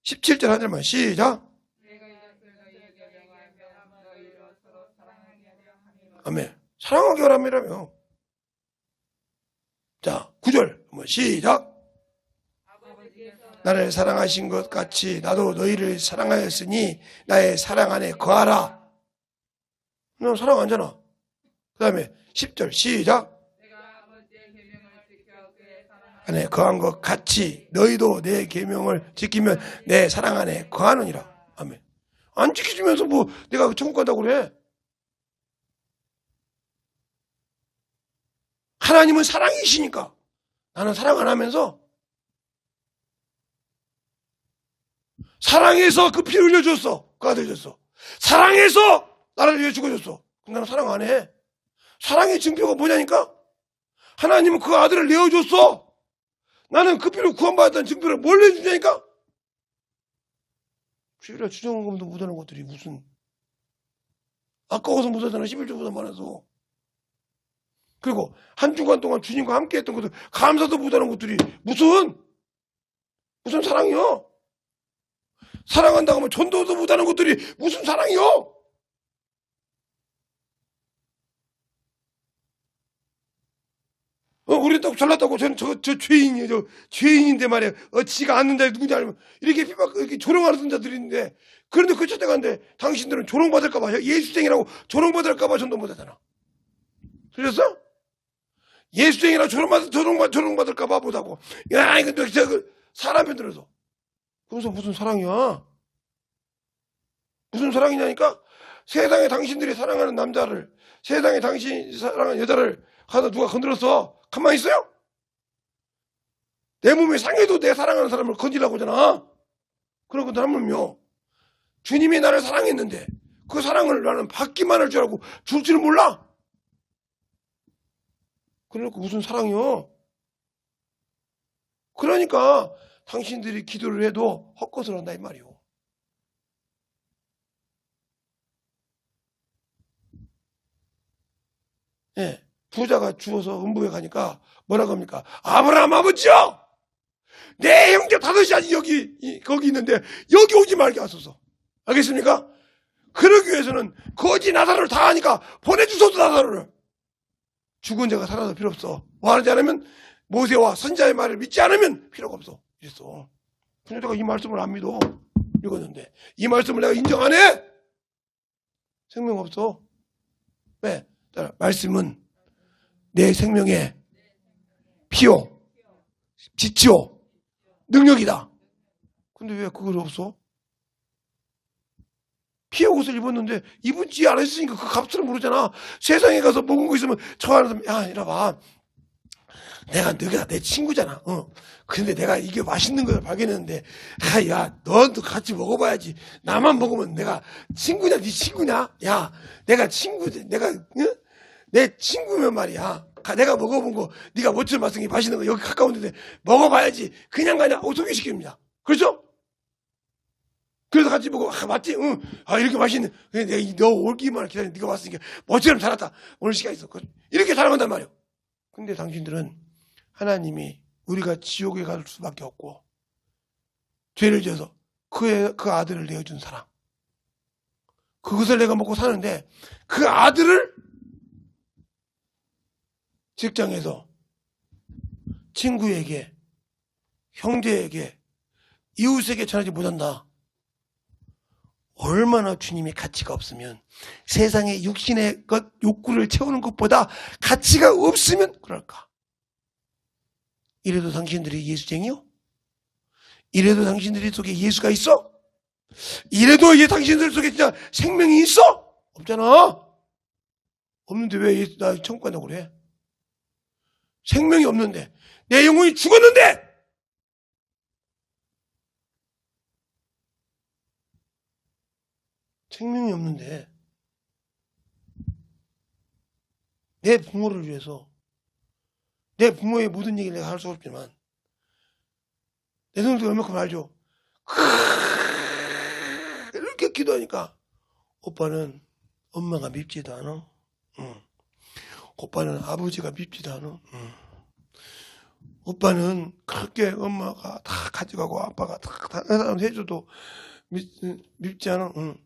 17절 한 절만 시작. 내가 이것을 너희에게 명하면 너희로 서로 사랑하게 하려 함이로라. 아멘. 사랑하게 하라며. 자, 9절 한번 시작. 아버지께서 나를 사랑하신 것 같이 나도 너희를 사랑하였으니 나의 사랑 안에 거하라. 너 사랑 안 하잖아. 그 다음에 10절 시작. 내가 아버지의 계명을 지켜 그의 사랑 안에 거한 것 같이 너희도 내 계명을 지키면 내 사랑 안에 거하느니라. 아멘. 안 지켜주면서 뭐 내가 천국 간다고 그래. 하나님은 사랑이시니까 나는 사랑 안 하면서 사랑해서 그 피를 흘려줬어. 그 아들 줬어. 사랑해서 나를 위해 죽어줬어. 나는 사랑 안 해. 사랑의 증표가 뭐냐니까? 하나님은 그 아들을 내어줬어. 나는 그 피로 구원받았다는 증표를 뭘 내주냐니까? 주일날 주정금도 묻어놓은 것들이 무슨 아까워서 묻었잖아. 11조보다 많아서. 그리고 한 주간 동안 주님과 함께 했던 것들 감사도 묻어놓은 것들이 무슨 사랑이요? 사랑한다고 하면 전도도 못하는 것들이 무슨 사랑이요? 우리 딱 잘났다고 저는 저 죄인이에요. 저 죄인인데 말이야. 지가 않는 자이 누구냐 알면 이렇게 이렇게 조롱하는 자들인데, 그런데 그 찾아가는데 당신들은 조롱받을까봐, 예수쟁이라고 조롱받을까봐 전도 못하잖아. 들렸어? 예수쟁이라고 조롱받을까봐 못하고. 야, 이거 사람 편들어서. 그래서 무슨 사랑이야? 무슨 사랑이냐니까? 세상에 당신들이 사랑하는 남자를, 세상에 당신이 사랑하는 여자를 하다 누가 건드렸어? 가만히 있어요? 내 몸에 상해도 내 사랑하는 사람을 건지라고 하잖아. 그러고 나면요, 주님이 나를 사랑했는데 그 사랑을 나는 받기만 할 줄 알고 줄 줄 몰라? 그러니까 무슨 사랑이요? 그러니까 당신들이 기도를 해도 헛것을 한다 이 말이요. 예, 부자가 죽어서 음부에 가니까 뭐라고 합니까? 아브라함 아버지요, 내 형제 다섯이 거기 있는데 여기 오지 말게 하소서. 알겠습니까? 그러기 위해서는 거지 나사로를 다 하니까 보내주소서. 나사로를. 죽은 자가 살아도 필요 없어. 뭐 하는지 않으면 모세와 선자의 말을 믿지 않으면 필요가 없어. 이랬어. 근데 내가 이 말씀을 안 믿어. 읽었는데 이 말씀을 내가 인정 안 해? 생명 없어. 왜? 말씀은 내 생명의 피요, 지치요, 능력이다. 근데 왜 그걸 없어? 피의 옷을 입었는데 입은지 안 했으니까 그 값을 모르잖아. 세상에 가서 먹은 거 있으면 저 하는 사람, 야, 이리 봐. 너가 내 친구잖아. 근데 내가 이게 맛있는 걸 발견했는데, 야, 너도 같이 먹어봐야지. 나만 먹으면 내가 친구냐, 네 친구냐? 야, 내가 친구지. 내 친구면 말이야. 내가 먹어본 거, 네가 모처럼 맛은 게 맛있는 거 여기 가까운데 먹어봐야지. 그냥 가냐? 소개시킵니다. 그렇죠? 그래서 같이 보고, 맞지? 응. 이렇게 맛있네. 내가 너 올기만 기다리는 네가 왔으니까 모처럼 살았다. 오늘 시간 있었거든. 이렇게 살아간단 말이야. 근데 당신들은 하나님이 우리가 지옥에 갈 수밖에 없고, 죄를 지어서 그 아들을 내어준 사랑, 그것을 내가 먹고 사는데, 그 아들을 직장에서 친구에게, 형제에게, 이웃에게 전하지 못한다. 얼마나 주님이 가치가 없으면, 세상의 육신의 것 욕구를 채우는 것보다 가치가 없으면 그럴까? 이래도 당신들이 예수쟁이요? 이래도 당신들이 속에 예수가 있어? 이래도 당신들 속에 진짜 생명이 있어? 없잖아. 없는데 왜 나 천국 간다고 그래? 생명이 없는데, 내 영혼이 죽었는데, 생명이 없는데, 내 부모를 위해서, 내 부모의 모든 얘기를 내가 할 수 없지만, 내 성도가 얼마큼 알죠? 이렇게 기도하니까, 오빠는 엄마가 밉지도 않아. 응. 오빠는 아버지가 밉지도 않아. 응. 오빠는 그렇게 엄마가 다 가져가고 아빠가 다 해줘도 밉지 않아. 응.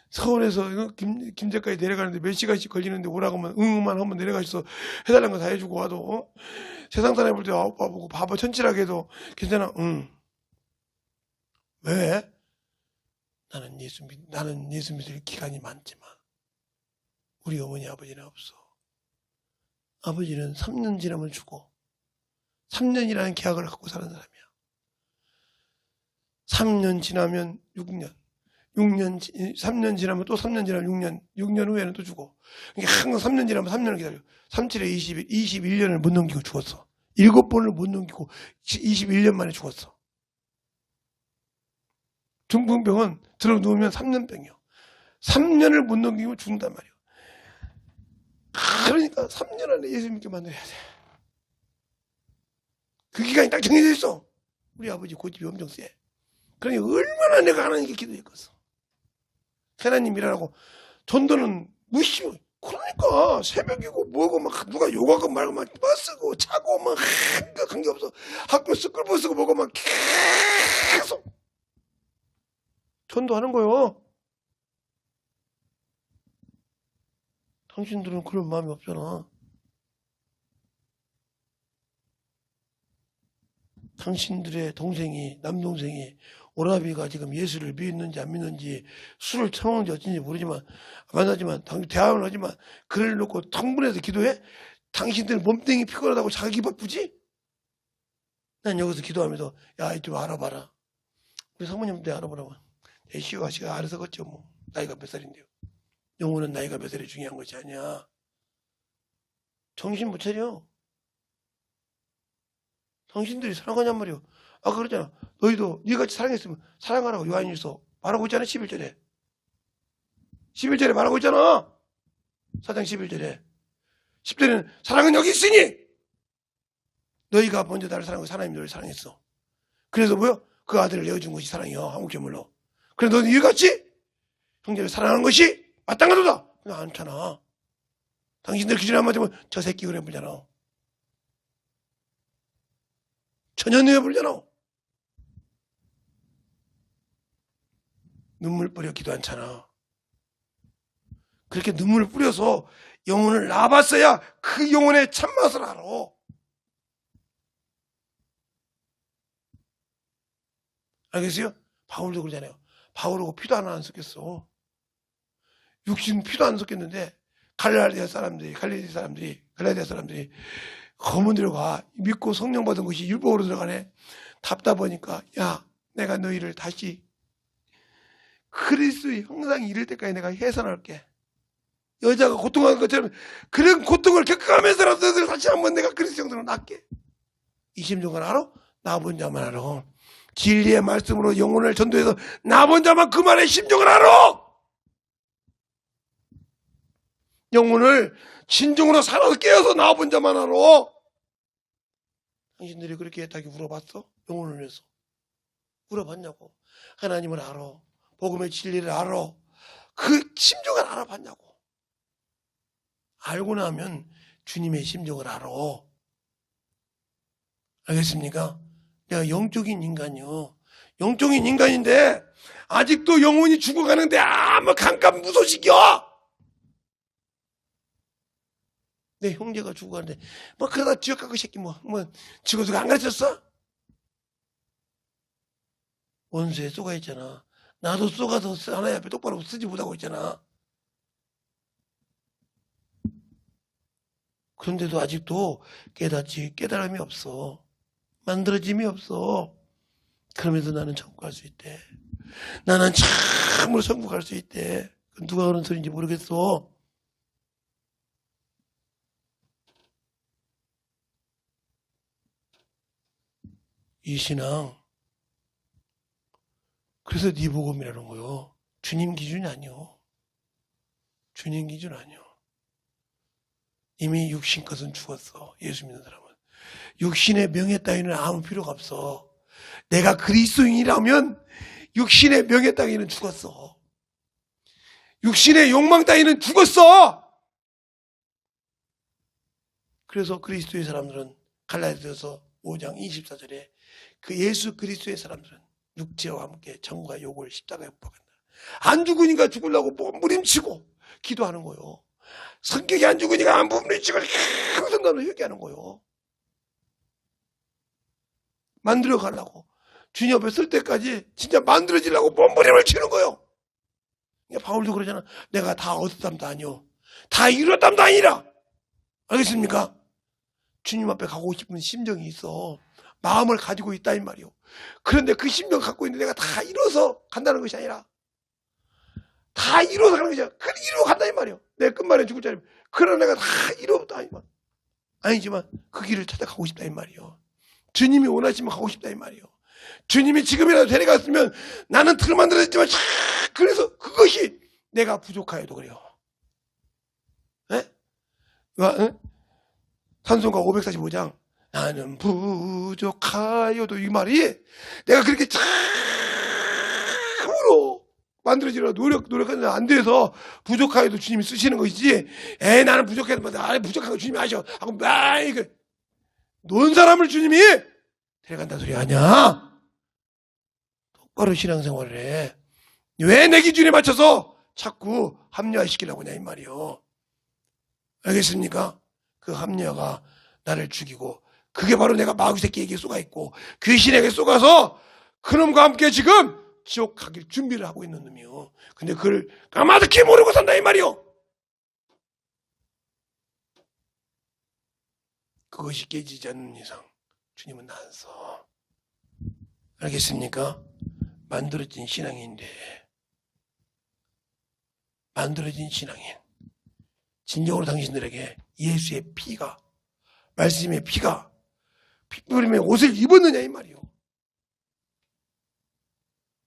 서울에서 김제까지 내려가는데 몇 시간씩 걸리는데 오라고 하면 응만 하면 내려가서 해달라는 거 다 해주고 와도, 세상 사람이 볼 때 오빠 보고 바보 천칠하게 해도 괜찮아. 응. 왜? 나는 예수 믿을 기간이 많지만 우리 어머니 아버지는 없어. 아버지는 3년 지나면 죽어. 3년이라는 계약을 갖고 사는 사람이야. 3년 지나면 6년, 3년 지나면 또 3년 지나면 6년 후에는 또 죽어. 그러니까 항상 3년 지나면 3년을 기다려. 37에 21년을 못 넘기고 죽었어. 7번을 못 넘기고 21년 만에 죽었어. 중풍병은 들어 누우면 3년병이요. 3년을 못 넘기고 죽는단 말이에요. 그러니까 3년 안에 예수 믿게 만들어야 돼. 그 기간이 딱 정해져 있어. 우리 아버지 고집이 엄청 세. 그러니 얼마나 내가 하나님께 기도했겠어. 하나님이라고. 전도는 무시고. 그러니까 새벽이고 뭐고 막 누가 욕하고 말고 막 버스고 차고 막 한게 없어. 학교 스쿨버스고 뭐고 막 계속. 전도하는 거요. 당신들은 그런 마음이 없잖아. 당신들의 동생이, 남동생이, 오라비가 지금 예수를 믿는지 안 믿는지, 술을 처먹는지 어쩐지 모르지만, 만나지만, 대화를 하지만, 그를 놓고 통분해서 기도해? 당신들 몸뚱이 피곤하다고 자기 바쁘지? 난 여기서 기도하면서, 야, 이 좀 알아봐라. 우리 사모님도 알아보라고. 시우가 씨가 알아서 걷죠, 뭐. 나이가 몇 살인데요. 영혼은 나이가 몇 살이 중요한 것이 아니야. 정신 못 차려. 당신들이 사랑하냔 말이오. 아까 그러잖아. 너희도 니같이 사랑했으면 사랑하라고 요한일서 말하고 있잖아. 11절에. 11절에 말하고 있잖아. 4장 11절에. 10절에는 사랑은 여기 있으니 너희가 먼저 나를 사랑하고 하나님 너를 사랑했어. 그래서 뭐요? 그 아들을 내어준 것이 사랑이요. 한국제물로. 그래 너는 이같이 형제를 사랑하는 것이 마땅하도다. 근데 않잖아. 당신들 기준에 안 맞으면 저 새끼 그래 불잖아. 천연누에 불잖아. 눈물 뿌려 기도 않잖아. 그렇게 눈물을 뿌려서 영혼을 낳아봤어야 그 영혼의 참맛을 알아. 알겠어요? 바울도 그러잖아요. 바울하고 피도 하나 안 섞였어. 육신 피도 안 섞였는데 갈라디아 사람들이 검은 들어가 믿고 성령 받은 것이 율법으로 들어가네. 답답하니까 야 내가 너희를 다시 그리스도의 형상이 이를 때까지 내가 해산할게. 여자가 고통하는 것처럼 그런 고통을 겪어가면서라도 너희들 다시 한번 내가 그리스도 형상으로 낳게. 이 심정을 알아? 나본 자만 알아. 진리의 말씀으로 영혼을 전도해서 나본 자만 그 말의 심정을 알아. 영혼을 진정으로 살아서 깨어서 나와본 자만 알아. 당신들이 그렇게 애타게 울어봤어? 영혼을 위해서 울어봤냐고. 하나님을 알아. 복음의 진리를 알아. 그 심정을 알아봤냐고. 알고 나면 주님의 심정을 알아. 알겠습니까? 내가 영적인 인간이요. 영적인 인간인데 아직도 영혼이 죽어가는데 아무 감감 무소식이야. 내 형제가 죽어가는데 뭐 그러다 지옥가고 새끼 뭐 죽어서 안 가르쳤어? 원수에 쏘가 있잖아. 나도 쏘가서 하나님 앞에 똑바로 쓰지 못하고 있잖아. 그런데도 아직도 깨달음이 없어. 만들어짐이 없어. 그러면서 나는 천국 갈 수 있대. 나는 참으로 천국 갈 수 있대. 누가 그런 소리인지 모르겠어. 이 신앙. 그래서 네 복음이라는 거요. 주님 기준이 아니요. 주님 기준 아니요. 이미 육신 것은 죽었어. 예수 믿는 사람은. 육신의 명예 따위는 아무 필요가 없어. 내가 그리스도인이라면 육신의 명예 따위는 죽었어. 육신의 욕망 따위는 죽었어. 그래서 그리스도의 사람들은 갈라디아서 5장 24절에 그 예수 그리스도의 사람들은 육체와 함께 정과 욕을 십자가에 못 박았다. 안 죽으니까 죽으려고 몸부림치고 기도하는 거요. 성격이 안 죽으니까 안 몸부림치고 성담을 회개하는 거요. 만들어 가려고 주님 앞에 쓸 때까지 진짜 만들어지려고 몸부림을 치는 거요. 바울도 그러잖아. 내가 다 얻었담도 아니요. 다 이뤘담도 아니라. 알겠습니까? 주님 앞에 가고 싶은 심정이 있어. 마음을 가지고 있다 이 말이요. 그런데 그 심정 갖고 있는데 내가 다 이뤄서 간다는 것이 아니라 다 이뤄서 가는 것이 아니라 그걸 이루어 간다 이 말이요. 내 끝말에 죽을 자리 그러나 내가 다 이루었다 이 말. 아니지만 그 길을 찾아가고 싶다 이 말이요. 주님이 원하시면 가고 싶다 이 말이요. 주님이 지금이라도 데려갔으면 나는 틀을 만들었지만 그래서 그것이 내가 부족하여도 그래요. 에? 찬송가 545장 나는 부족하여도 이 말이 내가 그렇게 참으로 만들어지려고 노력하는데 안 돼서 부족하여도 주님이 쓰시는 것이지 나는 부족해도 부족한 거 주님이 아셔 하고 막 이거 논 사람을 주님이 데려간다는 소리 아니야. 똑바로 신앙생활을 해. 왜 내 기준에 맞춰서 자꾸 합리화시키려고 하냐 이 말이요. 알겠습니까? 그 합리화가 나를 죽이고, 그게 바로 내가 마귀새끼에게 쏘가있고 귀신에게 쏘가서 그놈과 함께 지금 지옥 가길 준비를 하고 있는 놈이요. 근데 그걸 까마득히 모르고 산다 이 말이요. 그것이 깨지지 않는 이상 주님은 안 써. 알겠습니까? 만들어진 신앙인데, 만들어진 신앙인, 진정으로 당신들에게 예수의 피가, 말씀의 피가 핏부림의 옷을 입었느냐 이 말이요.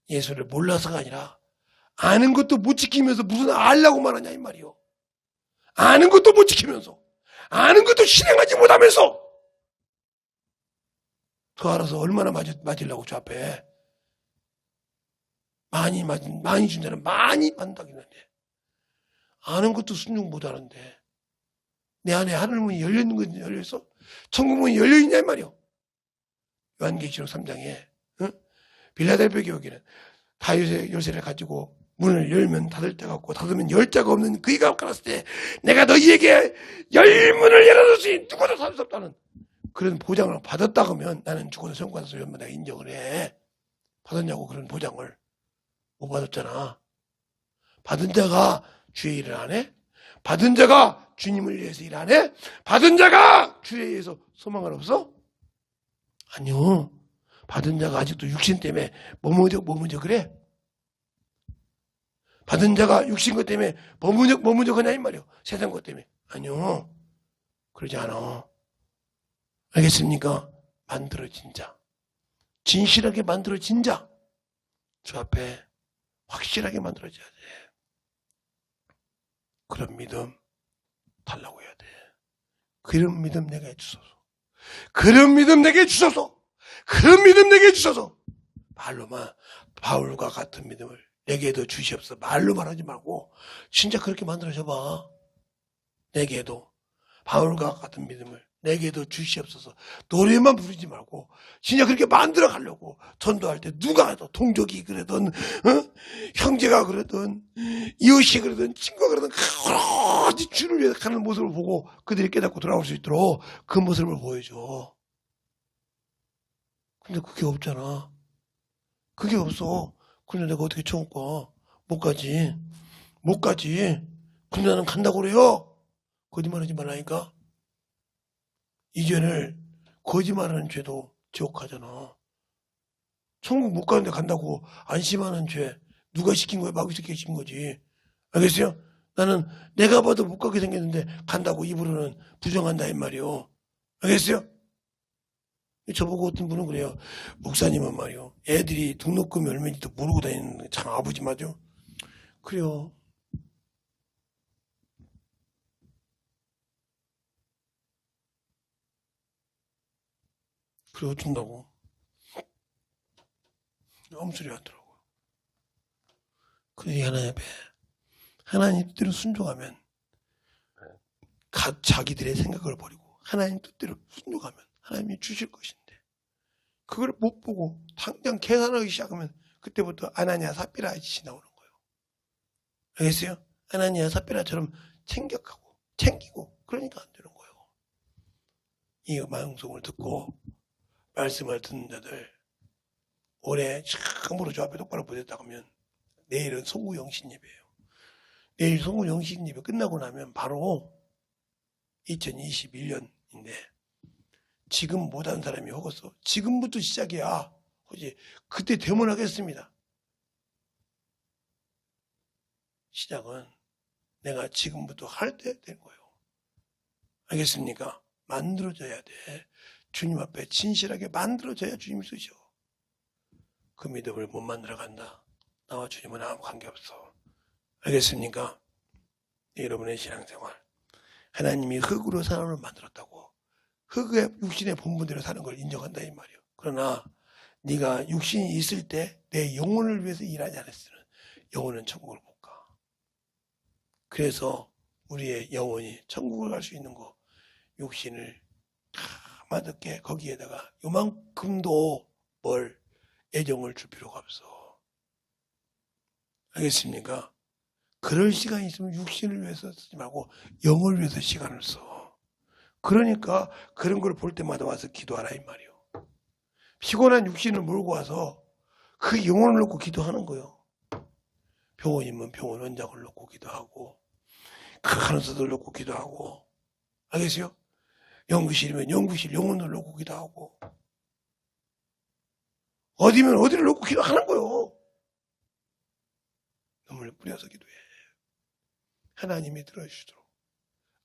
예수를 몰라서가 아니라 아는 것도 못 지키면서 무슨 알라고만 하냐 이 말이요. 아는 것도 못 지키면서, 아는 것도 실행하지 못하면서 더 알아서 얼마나 맞으려고 저 앞에 많이 준 자는 많이 받는다기는데, 아는 것도 순종 못하는데 내 안에 하늘문이 열려있는 건지 열려있어? 천국문이 열려있냐 이 말이요. 요한계시록 3장에 빌라델피아 교회는 다윗의 열쇠를 가지고 문을 열면 닫을 자가 없고 닫으면 열 자가 없는 그이가 깔았을 때 내가 너희에게 열문을 열어줬으니 누구도 닫을 수 없다는 그런 보장을 받았다 그러면 나는 죽어도 성과에서 내가 인정을 해. 받았냐고. 그런 보장을 못 받았잖아. 받은 자가 주의 일을 안 해? 받은 자가 주님을 위해서 일 안 해? 받은 자가 주에 의해서 소망을 없어? 아니요. 받은 자가 아직도 육신 때문에 머무적 그래? 받은 자가 육신 것 때문에 머무적 하냐 이 말이요. 세상 것 때문에. 아니요. 그러지 않아. 알겠습니까? 만들어진 자, 진실하게 만들어진 자, 주 앞에 확실하게 만들어져야 돼. 그런 믿음 달라고 해야 돼. 그런 믿음 내게 해주소서. 그런 믿음 내게 주소서. 그런 믿음 내게 주소서. 말로만 바울과 같은 믿음을 내게도 주시옵소서. 말로 말하지 말고 진짜 그렇게 만들어줘봐. 내게도 바울과 같은 믿음을 내게도 주시옵소서. 노래만 부르지 말고 진짜 그렇게 만들어 가려고. 전도할 때 누가 해도 동족이 그러든 형제가 그러든 이웃이 그러든 친구가 그러든 그렇지 주를 위해서 가는 모습을 보고 그들이 깨닫고 돌아올 수 있도록 그 모습을 보여줘. 근데 그게 없잖아. 그게 없어. 근데 내가 어떻게 처음 가? 못 가지. 근데 나는 간다고 그래요. 거짓말하지 말라니까. 이 죄를 거짓말하는 죄도 지옥 가잖아. 천국 못 가는데 간다고 안심하는 죄 누가 시킨 거야? 마귀새끼가 시킨 거지. 알겠어요? 나는 내가 봐도 못 가게 생겼는데 간다고 입으로는 부정한다 이 말이요. 알겠어요? 저보고 어떤 분은 그래요. 목사님은 말이요. 애들이 등록금이 얼마인지도 모르고 다니는 참 아버지 맞죠? 그래요. 그래 어쩐다고. 아무 소리 하더라고요. 그러니 하나님 앞에 하나님 뜻대로 순종하면 자기들의 생각을 버리고 하나님 뜻대로 순종하면 하나님이 주실 것인데 그걸 못 보고 당장 계산하기 시작하면 그때부터 아나니아 삽비라 짓이 나오는 거예요. 알겠어요? 아나니아 삽비라처럼 챙기고 그러니까 안 되는 거예요. 이 방송을 듣고 말씀을 듣는 자들 올해 참으로 저 앞에 똑바로 보냈다 하면 내일은 송구영신 예배예요. 내일 송구영신 예배 끝나고 나면 바로 2021년인데 지금 못한 사람이 혹었어. 지금부터 시작이야. 그지? 그때 되면 하겠습니다. 시작은 내가 지금부터 할 때 된 거예요. 알겠습니까? 만들어져야 돼. 주님 앞에 진실하게 만들어져야 주님이 쓰셔. 그 믿음을 못 만들어 간다. 나와 주님은 아무 관계없어. 알겠습니까? 여러분의 신앙생활. 하나님이 흙으로 사람을 만들었다고. 흙의 육신의 본분대로 사는 걸 인정한다 이 말이에요. 그러나 네가 육신이 있을 때 내 영혼을 위해서 일하지 않았으면 영혼은 천국을 못 가. 그래서 우리의 영혼이 천국을 갈 수 있는 거 육신을 까맣게 거기에다가 요만큼도 애정을 줄 필요가 없어. 알겠습니까? 그럴 시간이 있으면 육신을 위해서 쓰지 말고 영을 위해서 시간을 써. 그러니까 그런 걸 볼 때마다 와서 기도하라 이 말이요. 피곤한 육신을 몰고 와서 그 영혼을 놓고 기도하는 거예요. 병원이면 병원 원장을 놓고 기도하고 그 간호사들 놓고 기도하고 알겠어요? 연구실이면 연구실 영혼을 놓고 기도하고 어디면 어디를 놓고 기도하는 거예요. 눈물을 뿌려서 기도해. 하나님이 들어주시도록.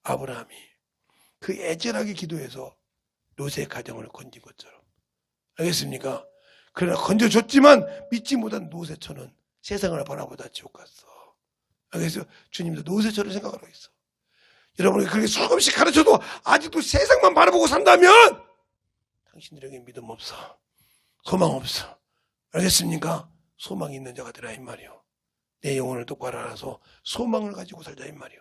아브라함이 그 애절하게 기도해서 롯의 가정을 건진 것처럼. 알겠습니까? 그러나 건져줬지만 믿지 못한 노새처는 세상을 바라보다 지옥 갔어. 알겠어요? 주님도 노새처럼 생각하고 있어. 여러분이 그렇게 수없이 가르쳐도 아직도 세상만 바라보고 산다면 당신들에게 믿음 없어. 소망 없어. 알겠습니까? 소망이 있는 자가 되라 이 말이요. 내 영혼을 똑바로 알아서 소망을 가지고 살자 이 말이요.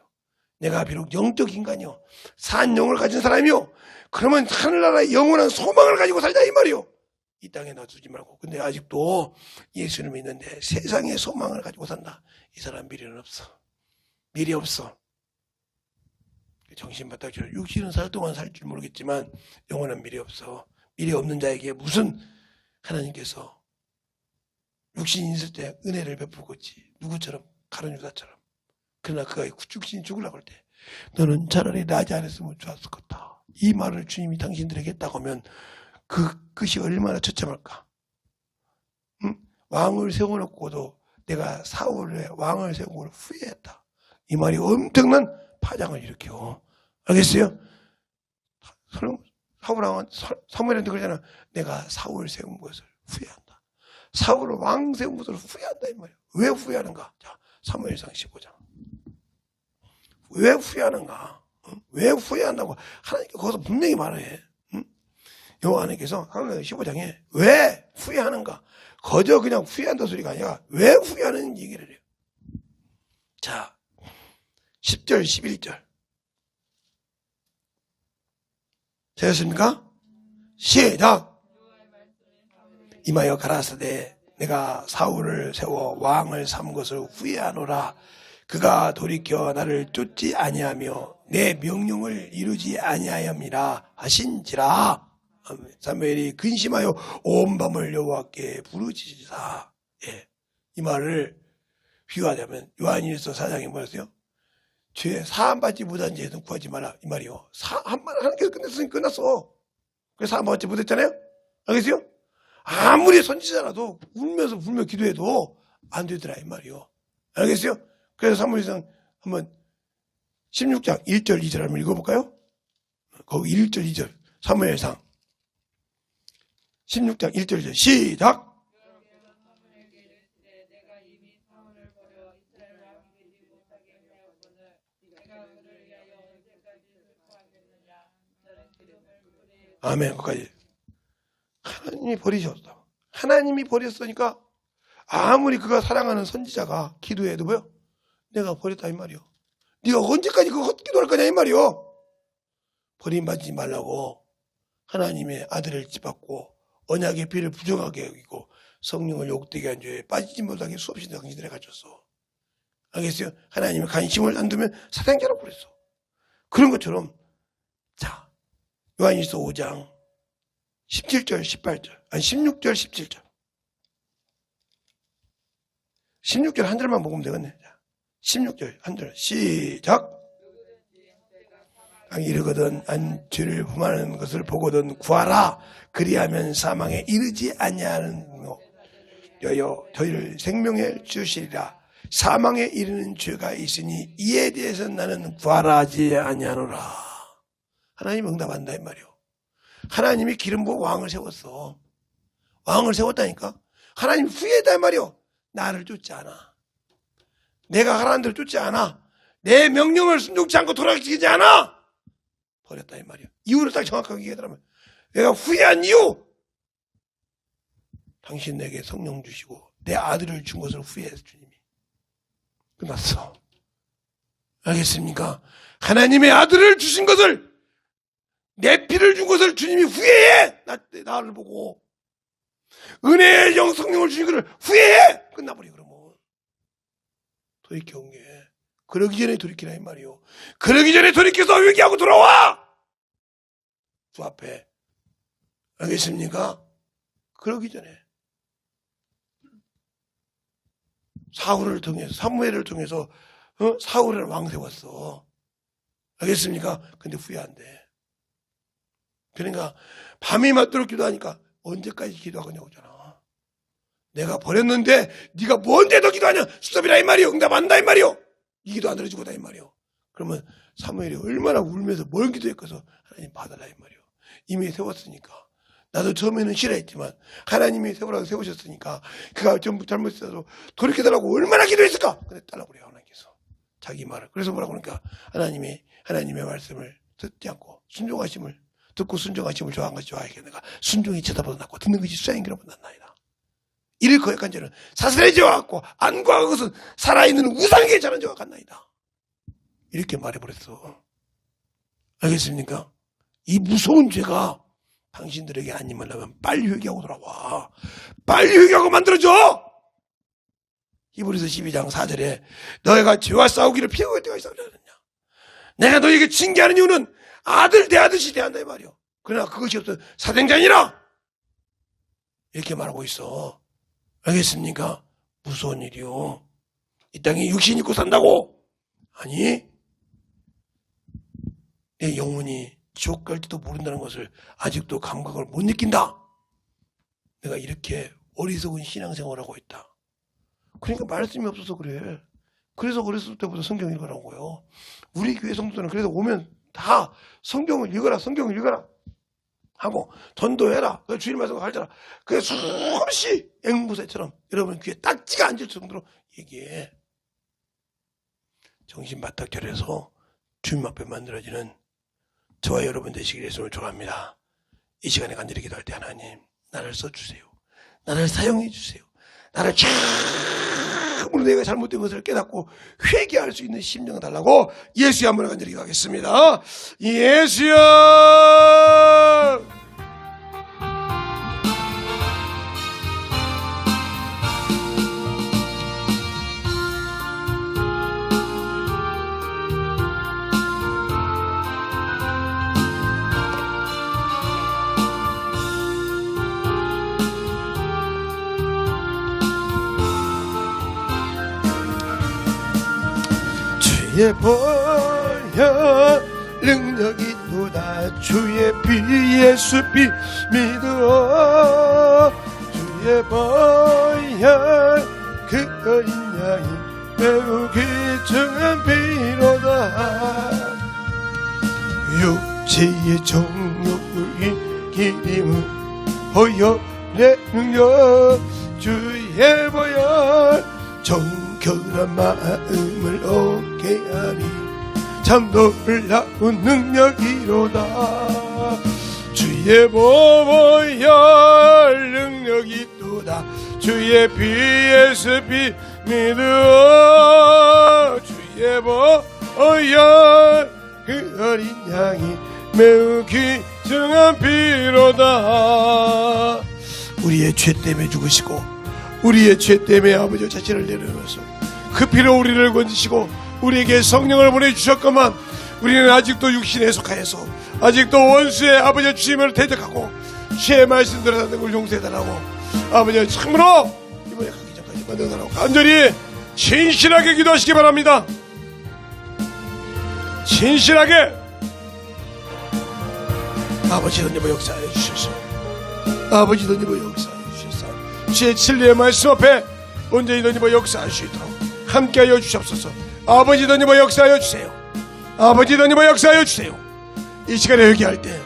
내가 비록 영적 인간이요 산영을 가진 사람이요 그러면 하늘나라의 영원한 소망을 가지고 살자 이 말이요. 이 땅에 놔두지 말고. 근데 아직도 예수를 믿는데 세상의 소망을 가지고 산다. 이 사람 미래는 없어. 미래 없어. 정신 바짝 차려. 육신은 살 동안 살 줄 모르겠지만 영원한 미래 없어. 미래 없는 자에게 무슨 하나님께서 육신이 있을 때 은혜를 베푸겠지. 누구처럼? 가룟 유다처럼. 그러나 그가 육신이 죽으려고 할 때 너는 차라리 나지 않았으면 좋았을 거다. 이 말을 주님이 당신들에게 했다고 하면 그 끝이 얼마나 처참할까. 응? 왕을 세워놓고도 내가 사울의 왕을 세운 걸 후회했다. 이 말이 엄청난 파장을 일으켜. 알겠어요? 사울왕은 사무엘한테 그러잖아. 내가 사울 세운 것을 후회한다. 사울을 왕 세운 것을 후회한다 이 말이야. 왜 후회하는가? 자, 사무엘상 15장. 왜 후회하는가? 왜 후회한다고 하나님께 거기서 분명히 말해. 여호와 하나님께서 사무엘상 15장에 왜 후회하는가? 거저 그냥 후회한다 소리가 아니라 왜 후회하는 얘기를 해요. 자, 10절 11절 되었습니까? 시작. 임하여 가라사대 내가 사울을 세워 왕을 삼은 것을 후회하노라. 그가 돌이켜 나를 쫓지 아니하며 내 명령을 이루지 아니하였느라 하신지라. 사무엘이 근심하여 온 밤을 여호와께 부르짖으사. 예. 이 말을 비유하자면 요한일서 4장에 뭐였어요? 죄 사함받지 못한 죄는 구하지 마라 이 말이요. 하나님께서 끝냈으니 끝났어. 그래서 사함받지 못했잖아요. 알겠어요? 아무리 선지자라도 울면서 불며 기도해도 안 되더라 이 말이요. 알겠어요? 그래서 사무엘상 한번 16장 1절 2절 한번 읽어볼까요? 거기 1절 2절 사무엘상 16장 1절 2절 시작. 아멘. 거기까지. 하나님이 버리셨다. 하나님이 버렸으니까 아무리 그가 사랑하는 선지자가 기도해도 뭐요? 내가 버렸다 이 말이요. 네가 언제까지 그 헛기도할 거냐 이 말이요. 버림받지 말라고 하나님의 아들을 찝받고 언약의 피를 부정하게 여기고 성령을 욕되게 한 죄에 빠지지 못하게 수없이 당신들에 갇혔어. 알겠어요? 하나님의 관심을 안 두면 사단자로 버렸어. 그런 것처럼 자 요한일서 5장 17절 18절 아니 16절 17절 16절 한 절만 먹으면 되겠네. 자, 16절 한 절 시작. 이르거든 안 죄를 범하는 것을 보거든 구하라. 그리하면 사망에 이르지 아니하는 여여 저희를 생명에 주시리라. 사망에 이르는 죄가 있으니 이에 대해서 나는 구하라 하지 아니하노라. 하나님 응답한다 이 말이요. 하나님이 기름 부어 왕을 세웠어. 왕을 세웠다니까. 하나님 후회했다 이 말이요. 나를 쫓지 않아. 내가 하라는 대로 쫓지 않아. 내 명령을 순종치 않고 돌아가시지 않아. 버렸다 이 말이야. 이유를 딱 정확하게 얘기하더라면 내가 후회한 이유. 당신 내게 성령 주시고 내 아들을 준 것을 후회해서 주님이. 끝났어. 알겠습니까? 하나님의 아들을 주신 것을 내 피를 준 것을 주님이 후회해. 나를 보고 은혜의 영 성령을 주신 것을 후회해. 끝나버려 그러면. 돌이켜온 게. 그러기 전에 돌이키라 이 말이요. 그러기 전에 돌이켜서 회개하고 돌아와! 주 앞에. 알겠습니까? 그러기 전에. 사울을 통해서, 사무엘을 통해서 사울을 왕 세웠어. 알겠습니까? 근데 후회한대. 그러니까 밤이 맞도록 기도하니까 언제까지 기도하겠냐고 하잖아. 내가 버렸는데 네가 뭔데 더 기도하냐? 수섭이라 이 말이요. 응답 안 한다 이 말이요. 이 기도 안 들어주고 다 이 말이요. 그러면 사무엘이 얼마나 울면서 뭘 기도했거든. 하나님 받아라 이 말이요. 이미 세웠으니까. 나도 처음에는 싫어했지만 하나님이 세우라고 세우셨으니까 그가 전부 잘못했어도 돌이켜달라고 얼마나 기도했을까? 근데 달라버려요 하나님께서. 자기 말을. 그래서 뭐라고 그러니까 하나님의 말씀을 듣지 않고 순종하심을 듣고 순종하심을 좋아한 것이 좋아하게 내가 순종이 쳐다보다 낫고 듣는 것이 수양이라고 낫나이다. 이를 거역한 자는 사슬의 죄와 같고 안 구한 것은 살아있는 우상에게 자는 죄와 같나이다. 이렇게 말해버렸어. 알겠습니까? 이 무서운 죄가 당신들에게 안 임하려면 빨리 회개하고 돌아와. 빨리 회개하고 만들어줘. 히브리서 12장 4절에 너희가 죄와 싸우기를 피하고 때가 싸우지 않느냐. 내가 너희에게 징계하는 이유는 아들 대하듯이 대한다 이 말이요. 그러나 그것이 없어 사생자니라. 이렇게 말하고 있어. 알겠습니까? 무서운 일이요. 이 땅에 육신 입고 산다고? 아니, 내 영혼이 지옥 갈지도 모른다는 것을 아직도 감각을 못 느낀다. 내가 이렇게 어리석은 신앙생활을 하고 있다. 그러니까 말씀이 없어서 그래. 그래서 어렸을 때부터 성경 읽으라고요. 우리 교회 성도들은 그래서 오면 다 성경을 읽어라, 성경을 읽어라 하고 전도해라, 주일 말씀 가르쳐라. 그게 수없이 앵무새처럼 여러분 귀에 딱지가 앉을 정도로 얘기해. 정신 바짝 차려서 주님 앞에 만들어지는 저와 여러분 되시길 예수님을 축원합니다. 이 시간에 간절히 기도할 때 하나님 나를 써주세요. 나를 사용해 주세요. 나를 참으로 내가 잘못된 것을 깨닫고 회개할 수 있는 심령을 달라고 예수의 한번 간절히 기도하겠습니다. 예수여, 주의 보혈 능력이 있도다. 주의 피 예수 피 믿어. 주의 보혈 그 어린 양이 매우 귀중한 피로다. 육체의 정욕을 이기림은 보혈의 능력. 주의 보혈 정결한 마음을 얻게 하리. 참 놀라운 능력이로다. 주의 보혈 능력이 있도다. 주의 피에서 피 믿어. 주의 보혈 그 어린 양이 매우 귀중한 피로다. 우리의 죄 때문에 죽으시고 우리의 죄 때문에 아버지 자신을 내려놓으셔서 그 피로 우리를 건지시고 우리에게 성령을 보내주셨건만 우리는 아직도 육신에 속하여서 아직도 원수의 아버지의 주임을 대적하고 죄의 말씀대로 사는 걸 용서해달라고 아버지 참으로 이번에 가기 전까지 만들어달라고 간절히 진실하게 기도하시기 바랍니다. 진실하게. 아버지 하나님 역사해 주셔서 아버지 하나님 역사해 주셔서 주의 진리의 말씀 앞에 온전히 하나님 역사할 수 있도록 함께하여 주시옵소서. 아버지 하나님 역사하여 주세요. 아버지 하나님 역사하여 주세요. 이 시간에 회개할 때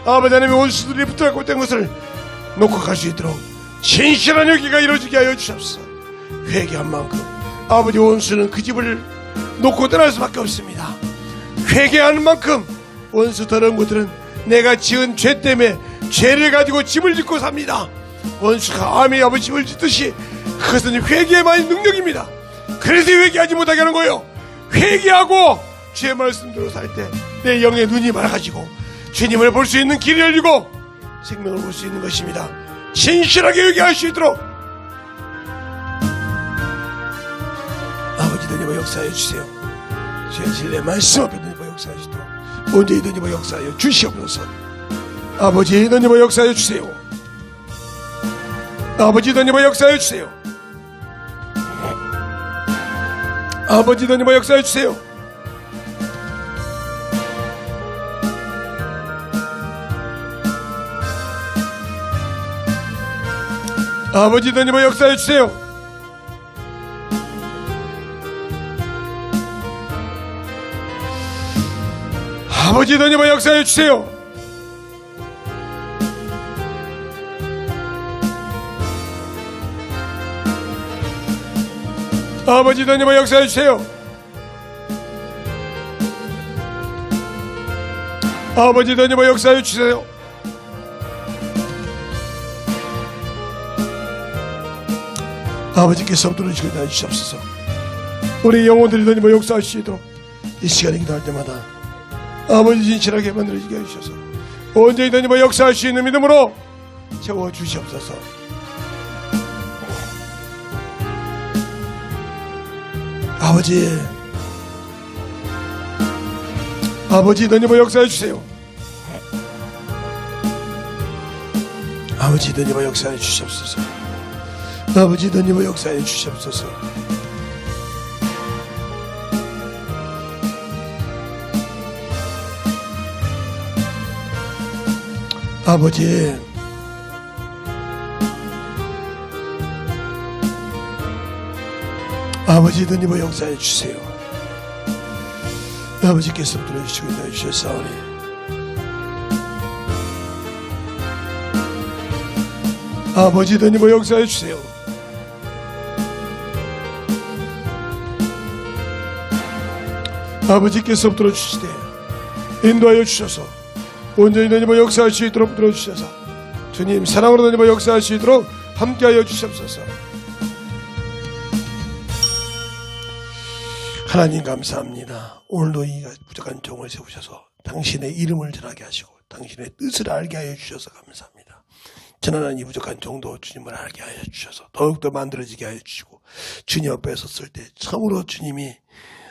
아버지 하나님의 원수들이 붙들고 있던 것을 놓고 갈 수 있도록 진실한 회개가 이루어지게 하여 주시옵소서. 회개한 만큼 아버지 원수는 그 집을 놓고 떠날 수밖에 없습니다. 회개하는 만큼 원수 더러운 것들은 내가 지은 죄 때문에 죄를 가지고 집을 짓고 삽니다. 원수가 암의 아버지 집을 짓듯이 그것은 회개만이 능력입니다. 그래서 회개하지 못하게 하는 거예요. 회개하고 주의 말씀대로 살 때 내 영의 눈이 맑아지고 주님을 볼 수 있는 길이 열리고 생명을 볼 수 있는 것입니다. 진실하게 회개할 수 있도록 아버지 주님의 역사해 주세요. 주의 진리의 말씀 앞에 주님의 역사해 주도록 언제 주님의 역사하여 주시옵소서. 아버지 주님의 역사해 주세요. 아버지 주님의 역사해 주세요. 아버지 주님의 역사해 주세요. 아버지 주님의 역사해 주세요. 아버지 주님의 역사해 주세요. 아버지 주님의 역사해 주세요. 아버지 주님의 역사해 주세요. 아버지께서 들어주시고 인도해 주시옵소서. 우리 영혼들이 주님의 역사하시도록 이 시간에 기도할 때마다 아버지 진실하게 만들어지게 해주셔서 언제나 주님의 역사할 수 있는 믿음으로 채워주시옵소서. 아버지 주님의 역사해 주세요. 아버지 주님의 역사해 주시옵소서. 아버지 주님의 역사해 주시옵소서. 아버지 주님의 역사해 주세요. 아버지께서 들어주시고 인도해 주셨사오니 아버지 주님의 역사해 주세요. 아버지께서 들어주시되 인도하여 주셔서 온전히 주님의 역사할 수 있도록 들어주셔서 주님 사랑으로 주님의 역사할 수 있도록 함께하여 주시옵소서. 하나님 감사합니다. 오늘도 이 부족한 종을 세우셔서 당신의 이름을 전하게 하시고 당신의 뜻을 알게 하여 주셔서 감사합니다. 전하는 이 부족한 종도 주님을 알게 하여 주셔서 더욱더 만들어지게 하여 주시고 주님 앞에 섰을 때 참으로 주님이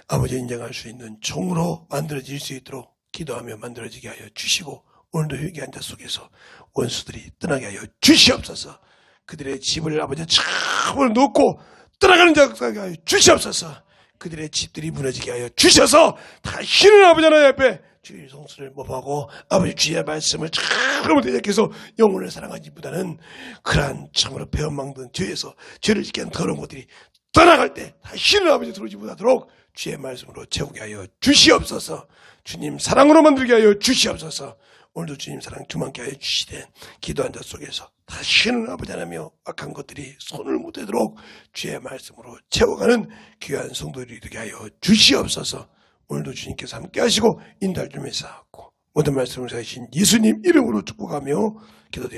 아버지 인정할 수 있는 종으로 만들어질 수 있도록 기도하며 만들어지게 하여 주시고 오늘도 회개한 자 속에서 원수들이 떠나게 하여 주시옵소서. 그들의 집을 아버지 참으로 놓고 떠나가는 자가 하여 주시옵소서. 그들의 집들이 무너지게 하여 주셔서 다시는 아버지 하나님 앞에 주의 성수를 모하고 아버지 주의 말씀을 참으로 대적해서 영혼을 사랑하기보다는 그러한 참으로 배은망덕 죄에서 죄를 짓게 한 더러운 것들이 떠나갈 때 다시는 아버지 들어오지 못하도록 주의 말씀으로 채우게 하여 주시옵소서. 주님 사랑으로 만들게 하여 주시옵소서. 오늘도 주님 사랑 충만케 하여 주시되 기도한 자 속에서 다시는 아버지 하나며 악한 것들이 손을 못 대도록 주의 말씀으로 채워가는 귀한 성도들이 되게 하여 주시옵소서. 오늘도 주님께서 함께 하시고 인도할 줄 믿사옵고 모든 말씀을 하신 예수님 이름으로 축복하며 기도드립니다.